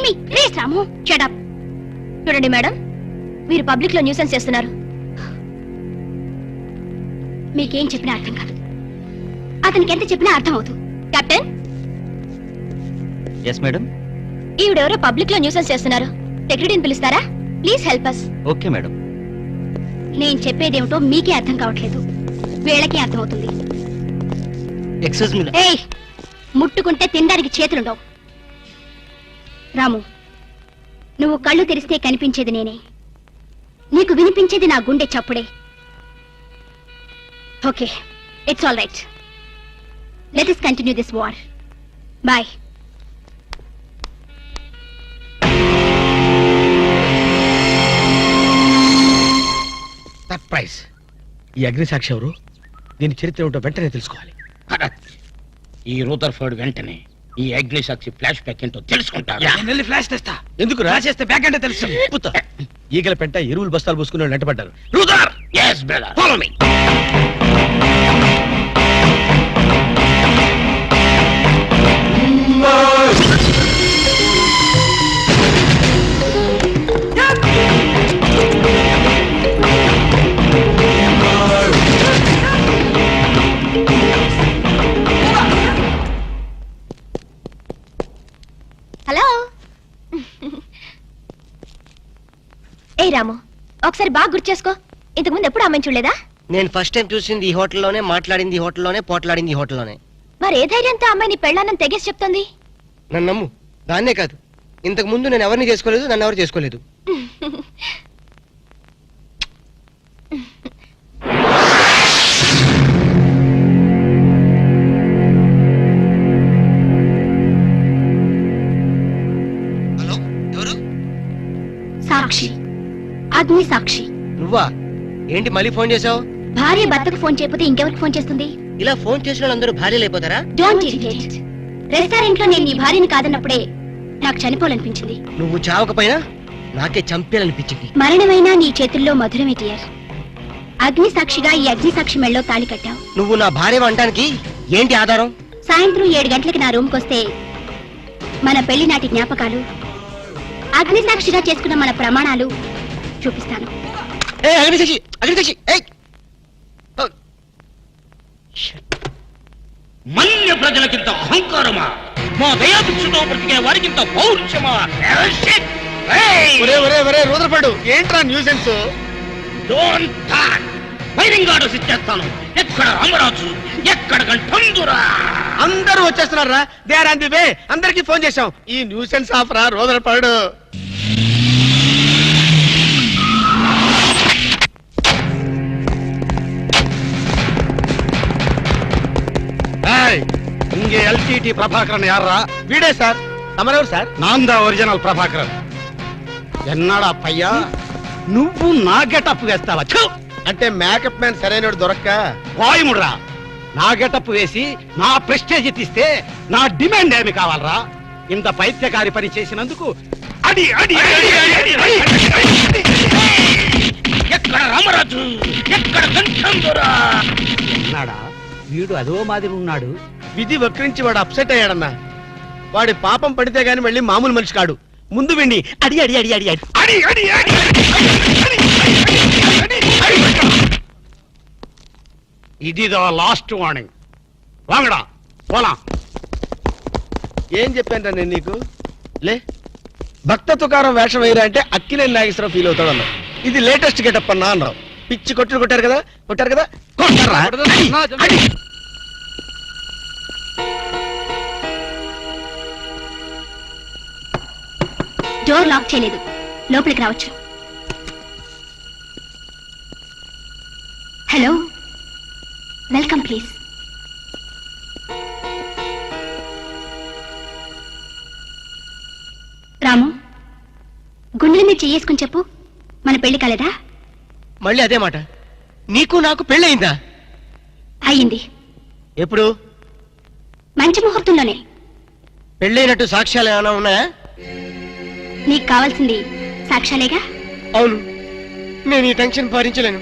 me please. Ramu, shut up. చూడండి మేడం, మీరు పబ్లిక్ లో న్యూసెన్స్ చేస్తున్నారు. మీకేం చెప్పినా అర్థం కాదు, అతనికి ఎంత చెప్పినా అర్థం అవుతుంది. కెప్టెన్. Yes madam. ఈవిడెవరో పబ్లిక్ లో న్యూసెన్స్ చేస్తున్నారు, సెక్రటరీని పిలుస్తారా? Please help us. Okay madam. నేను చెప్పేదేమిటో మీకే అర్థం కావట్లేదు, వీళ్ళకి అర్థం అవుతుంది. Excuse me. ఏయ్, ముట్టుకుంటే తినడానికి చేతులుండవు. రాము, నువ్వు కళ్ళు తెరిస్తే కనిపించేది నేనే, నీకు వినిపించేది నా గుండె చప్పుడే. Okay, it's all right. Let us continue this war. Bye. Surprise. ఈ అగ్ని సాక్షి ఎవరు, దీని చరిత్ర ఏమిటో వెంటనే తెలుసుకోవాలి. ఈ రూదర్ఫర్డ్ వెంటనే ఈ అగ్ని సాక్షి ఫ్లాష్ బ్యాక్ ఏంటో తెలుసుకుంటారు. నేను వెళ్ళి ఫ్లాష్ తెస్తా. ఎందుకు రాసేస్తే బ్యాక్ అంటే తెలుసు. ఈగల పెంట ఎరువులు బస్తాలు పోసుకుని వెంటబడ్డారు. Brother, yes brother, follow me. Hello. ఏ రాము, ఒకసారి బాగా గుర్తు చేసుకో, ఇంతకుముందు ఎప్పుడు అమ్మాయిని చూడలేదా? నేను ఫస్ట్ టైం చూసింది ఈ హోటల్లోనే, మాట్లాడింది ఈ హోటల్లోనే, పోట్లాడింది ఈ హోటల్లోనే. మరి ఏ ధైర్యంతో అమ్మాయిని పెళ్ళానని తెగేసి చెప్తుంది? నన్ను నమ్ము, దాన్నే కాదు, ఇంతకు ముందు నేను ఎవరిని చేసుకోలేదు, నన్ను ఎవరు చేసుకోలేదు. హలో, ఎవరు? సాక్షి, అగ్ని సాక్షి. నువ్వా? ఏంటి మళ్ళీ ఫోన్ చేసావు? భార్య భర్తకు ఫోన్ చేయకపోతే ఇంకెవరికి ఫోన్ చేస్తుంది? ఇలా ఫోన్ చేసిన వాళ్ళందరూ భార్యలు అయిపోతారా? Don't irritate. రెస్టారెంట్ లో నేను నీ భార్యని కాదన్నప్పుడే నాకు చనిపోవాలనిపించింది. నువ్వు చావకపోయినా నాకే చంపేయాలనిపించింది. మరణమైనా నీ చేతుల్లో మధురమే డియర్. అగ్ని సాక్షిగా ఈ అగ్ని సాక్షి మెళ్ళలో తాళి కట్టావు. నువ్వు నా భార్య అనటానికి ఏంటి ఆధారం? సాయంత్రం 7 గంటలకి నా రూమ్కి వస్తే మన పెళ్లి నాటి జ్ఞాపకాలు, అగ్ని సాక్షిగా చేసుకున్న మన ప్రమాణాలు చూపిస్తాను. అగ్నిసాక్షి ఏయ్! మన్య ప్రజలకింత అహంకారమా? మా దయాభిక్షతో బ్రతికే వారికింత పౌరుషమా? రూదరపడు ఏంట్రా nuisance? Don't talk. Firing orders ఇచ్చేస్తాను. ఎక్కడ రామరాజు, ఎక్కడ గంటందురా? అందరూ వచ్చేస్తున్నారా? They are on the way. అందరికి ఫోన్ చేశాం. ఈ న్యూసెన్స్ ఆఫ్ రా రూదరపడు. இங்கே எல்டிடி பிரபாகரன் யாரா? వీడే సార్. తమరెవరు సార్? நான் தான் ఒరిజినల్ ప్రభాకరన్. ఎన్నాడా పయ్యా నువ్వు నా గెటప్ వేస్తావా? అంటే మేకప్ మ్యాన్ సరైనడు దొరక్క వాయుముడ్రా, నా గెటప్ వేసి నా ప్రెస్టేజ్ తీస్తే నా డిమాండ్ ఏమి కావాలరా? ఇంత పైత్యకారి పని చేసినందుకు అడి అడి అడి అడి అడి అడి. ఎక్కడ రామరాజు, ఎక్కడ గంటందురా? ఎన్నాడా వీడు అదో మాదిరి ఉన్నాడు. విధి వక్రించి వాడు అప్సెట్ అయ్యాడన్నా. వాడి పాపం పడితే గాని మళ్ళీ మామూలు మనిషి కాడు. ముందు విండి అడి అడి అడి అడి అడి అడి అడి అడి ఇదిదో లాస్ట్ వార్నింగ్. వాంగడా పోలాం. ఏం చెప్పాను నేను నీకు? లే, భక్త తుకారం వేషం వేయరా అంటే అక్కినేని నాగేశ్వరరావు ఫీల్ అవుతాడు అన్నావు. ఇది లేటెస్ట్ గెటప్ అన్నా అన్నావు. పిచ్చి కొట్టారు కదా కొట్టారా? అడి. డోర్ లాక్ చేయలేదు, లోపలికి రావచ్చు. Hello, welcome please. రాము, గుండెల మీద చేసుకుని చెప్పు, మన పెళ్లి కాలేదా? మళ్ళీ అదే మాట. నీకు నాకు పెళ్ళయిందా? అయ్యింది. ఎప్పుడు? మంచి ముహూర్తంలోనే. పెళ్ళైనట్టు సాక్ష్యాలు ఏమైనా ఉన్నాయా? నీకు కావాల్సింది సాక్ష్యాలేగా. అవును, నేను ఈ టెన్షన్ భరించలేను.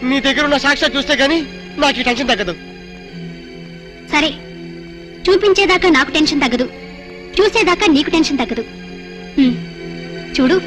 నీ దగ్గర ఉన్న సాక్ష్యాలు చూస్తే గానీ నాకు ఈ టెన్షన్ తగ్గదు. సరే, చూపించేదాకా నాకు టెన్షన్ తగ్గదు, చూసేదాకా నీకు టెన్షన్ తగ్గదు. చూడు.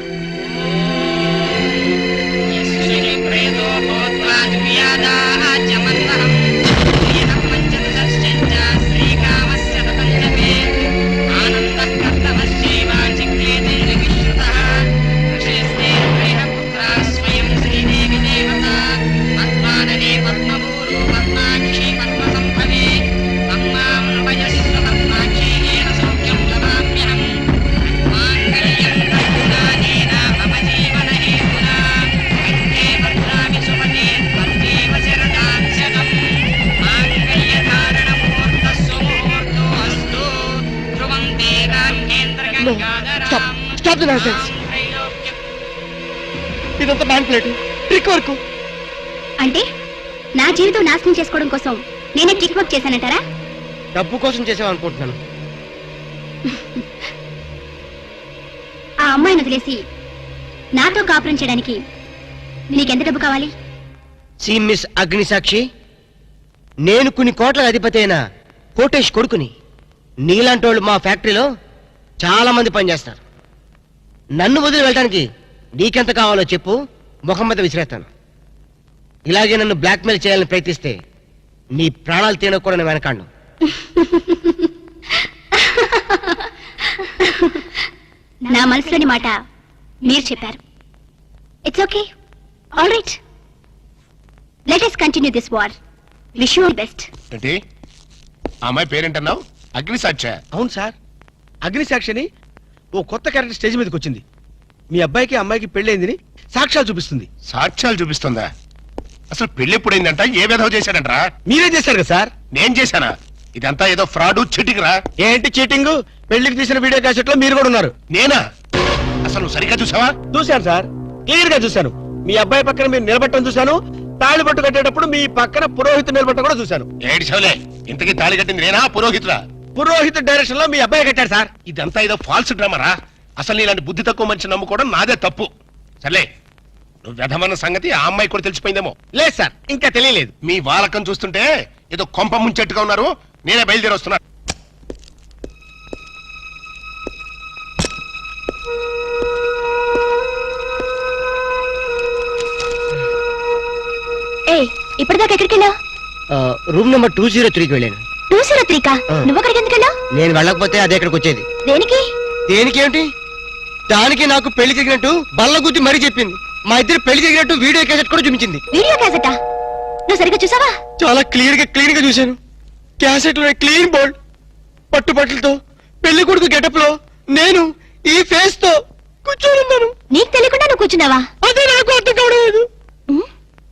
Stop the nonsense. ఇదంతా బ్యాంక్ ప్లేట్ ట్రిక్ వర్క్. అంటే నా జీవితం నాశనం చేసుకోవడం కోసం నేనే ట్రిక్ వర్క్ చేశానంటారా? డబ్బు కోసం చేసామనుకుంటున్నాను. ఆ అమ్మాయిని వదిలేసి నాతో కాపురం చేయడానికి నీకెంత డబ్బు కావాలి? సి మిస్ అగ్నిసాక్షి, నేను కొన్ని కోట్ల అధిపతి అయిన కోటేష్ కొడుకుని. నీలాంటి వాళ్ళు మా ఫ్యాక్టరీలో చాలా మంది పనిచేస్తారు. నన్ను వదిలి వెళ్ళడానికి నీకెంత కావాలో చెప్పు, ముఖం మీద విసిరేస్తాను. ఇలాగే నన్ను బ్లాక్మెయిల్ చేయాలని ప్రయత్నిస్తే నీ ప్రాణాలు తీయడం కూడా నేను వెనకాండు. నా మనసులోని మాట మీరు చెప్పారు. It's okay, all right. Let us continue this war. Wish you best. ఏంటి అమ్మాయి పేరేంటన్నావు? అగ్నిసాక్ష? అవును సార్, అగ్నిసాక్షిని ఓ కొత్త క్యారెక్టర్ స్టేజ్ మీదకి వచ్చింది. మీ అబ్బాయికి అమ్మాయికి పెళ్ళైందని సాక్ష్యాలు చూపిస్తుంది. సాక్ష్యాలు చూపిస్తుందా? అసలు పెళ్లి ఎప్పుడైందంట? ఏ విధవ చేశాడంట్రా? మీరే చేశారు కదా సార్? నేను చేశానా? ఇదంతా ఏదో ఫ్రాడ్ చీటింగ్ రా. ఏంటి చీటింగ్? పెళ్లికి తీసిన వీడియో క్యాసెట్ లో మీరు కూడా ఉన్నారు. నేనా? అసలు నువ్వు సరిగ్గా చూసావా? చూశాను సార్, క్లియర్ గా చూశాను. మీ అబ్బాయి పక్కన మీరు నిలబట్టడం చూశాను. తాళి పట్టు కట్టేటప్పుడు మీ పక్కన పురోహితుడు నిలబట్టడం కూడా చూశాను. ఏడు చవలే, ఇంతకీ తాళి కట్టింది నేనా పురోహితుడా? పురోహిత డైరెక్షన్ లో మీ అబ్బాయి కట్టాడు సార్. ఇదంతా ఏదో ఫాల్స్ డ్రామారా. అసలు ఇలాంటి బుద్ధి తక్కువ మనిషి నమ్ముకోవడం నాదే తప్పు. సర్లే, నువ్వు వెధమన్న సంగతి ఆ అమ్మాయి కూడా తెలిసిపోయిందేమో. లేదు సార్, ఇంకా తెలియలేదు. మీ వాలకం చూస్తుంటే ఏదో కొంప ముంచెట్టుగా ఉన్నారు. నేనే బయలుదేరి వస్తున్నా. ఏ ఇప్పటిదాకా ఎక్కడికి వెళ్ళావు? రూమ్ నెంబర్ 203కి వెళ్ళాను. 203 కా? ఆ. నువ్వు అక్కడికి ఎందుకు వెళ్ళావు? నేను వెళ్ళకపోతే అదే ఇక్కడికి వచ్చేది. దేనికి? దేనికి ఏమిటి? దానికి నాకు పెళ్లి జరిగినట్టు బల్ల గుద్ది మరీ చెప్పింది. మా ఇద్దరు పెళ్లి జరిగినట్టు వీడియో క్యాసెట్ కూడా చూపించింది. వీడియో క్యాసెటా? నువ్వు సరిగ్గా చూసావా? చాలా క్లియర్ గా చూశాను. క్యాసెట్ లో క్లీన్ బోల్డ్ పట్టుబట్టలతో పెళ్లి కొడుకు గెటప్ లో నేను ఈ ఫేస్ తో కూర్చొని ఉన్నాను. నీకు తెలియకుండా నువ్వు కూర్చున్నావా? అదే నాకు అర్థం కావడం లేదు.